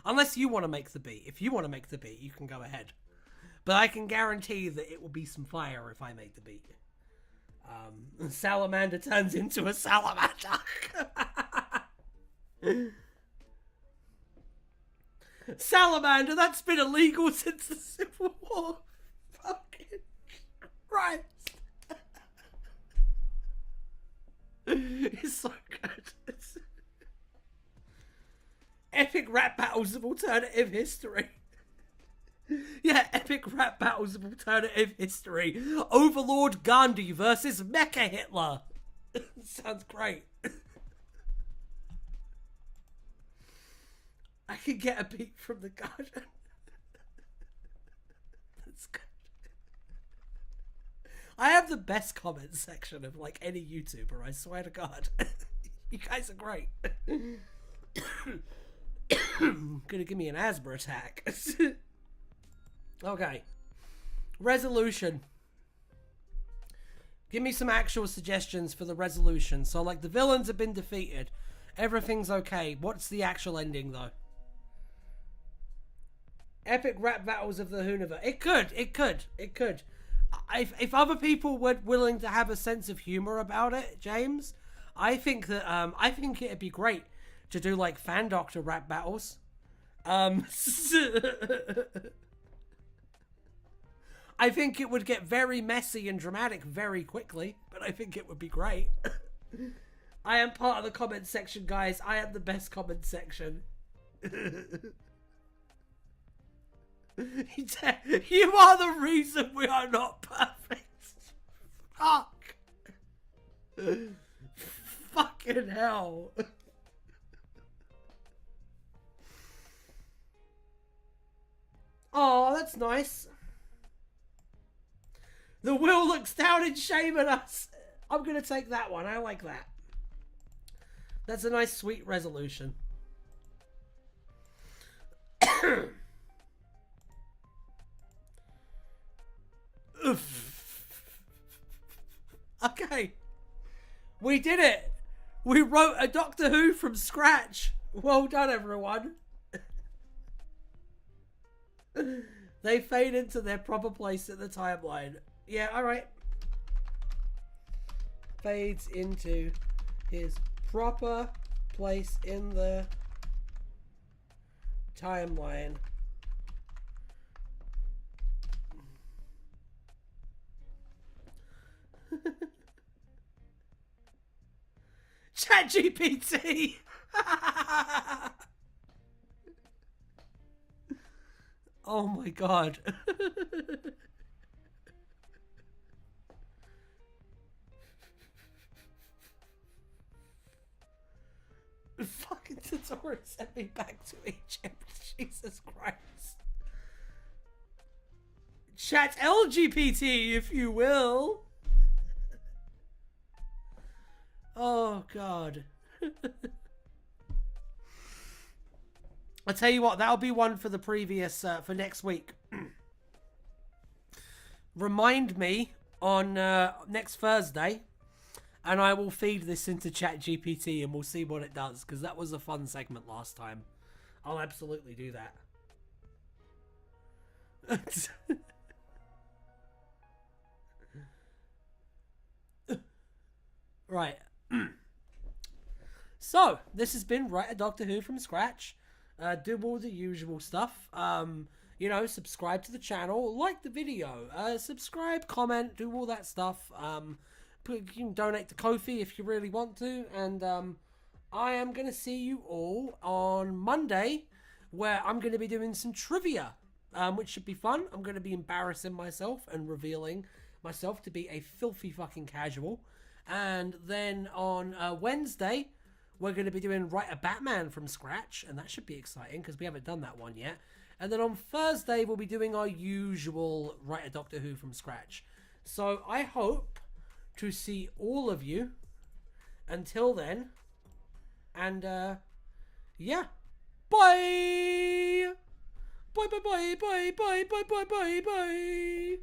Unless you want to make the beat. If you want to make the beat, you can go ahead. But I can guarantee that it will be some fire if I make the beat. Salamander turns into a salamander. Salamander, that's been illegal since the Civil War. Fucking Christ. It's so good. Epic rap battles of alternative history. Yeah, epic rap battles of alternative history. Overlord Gandhi versus Mecha Hitler. Sounds great. I can get a beat from the garden. That's good. I have the best comment section of like any YouTuber, I swear to God. You guys are great. Gonna give me an asthma attack. Okay. Resolution. Give me some actual suggestions for the resolution. So like the villains have been defeated. Everything's okay. What's the actual ending though? Epic rap battles of the Whovian. It could. If other people were willing to have a sense of humor about it, James, I think it'd be great to do like fan doctor rap battles. I think it would get very messy and dramatic very quickly, but I think it would be great. I am part of the comment section, guys. I am the best comment section. You are the reason we are not perfect. Fuck. Fucking hell. Oh, that's nice. The will looks down in shame at us. I'm going to take that one. I like that. That's a nice, sweet resolution. Okay. We did it. We wrote a Doctor Who from scratch. Well done, everyone. They fade into their proper place at the timeline. Yeah, alright. Fades into his proper place in the timeline. ChatGPT. Oh my god. Fucking tutorial sent me back to Egypt. Jesus Christ. Chat LGBT, if you will. Oh god. I'll tell you what, that'll be one for the previous, for next week. Remind me on next Thursday, and I will feed this into ChatGPT and we'll see what it does, because that was a fun segment last time. I'll absolutely do that. Right. So, this has been Write a Doctor Who from Scratch. Do all the usual stuff. You know, subscribe to the channel, like the video, subscribe, comment, do all that stuff. You can donate to Ko-fi if you really want to. And I am going to see you all on Monday, where I'm going to be doing some trivia, which should be fun. I'm going to be embarrassing myself and revealing myself to be a filthy fucking casual. And then on Wednesday, we're going to be doing Write a Batman from scratch, and that should be exciting because we haven't done that one yet. And then on Thursday, we'll be doing our usual Write a Doctor Who from scratch. So I hope to see all of you until then. And yeah, bye! Bye, bye, bye, bye, bye, bye, bye, bye, bye.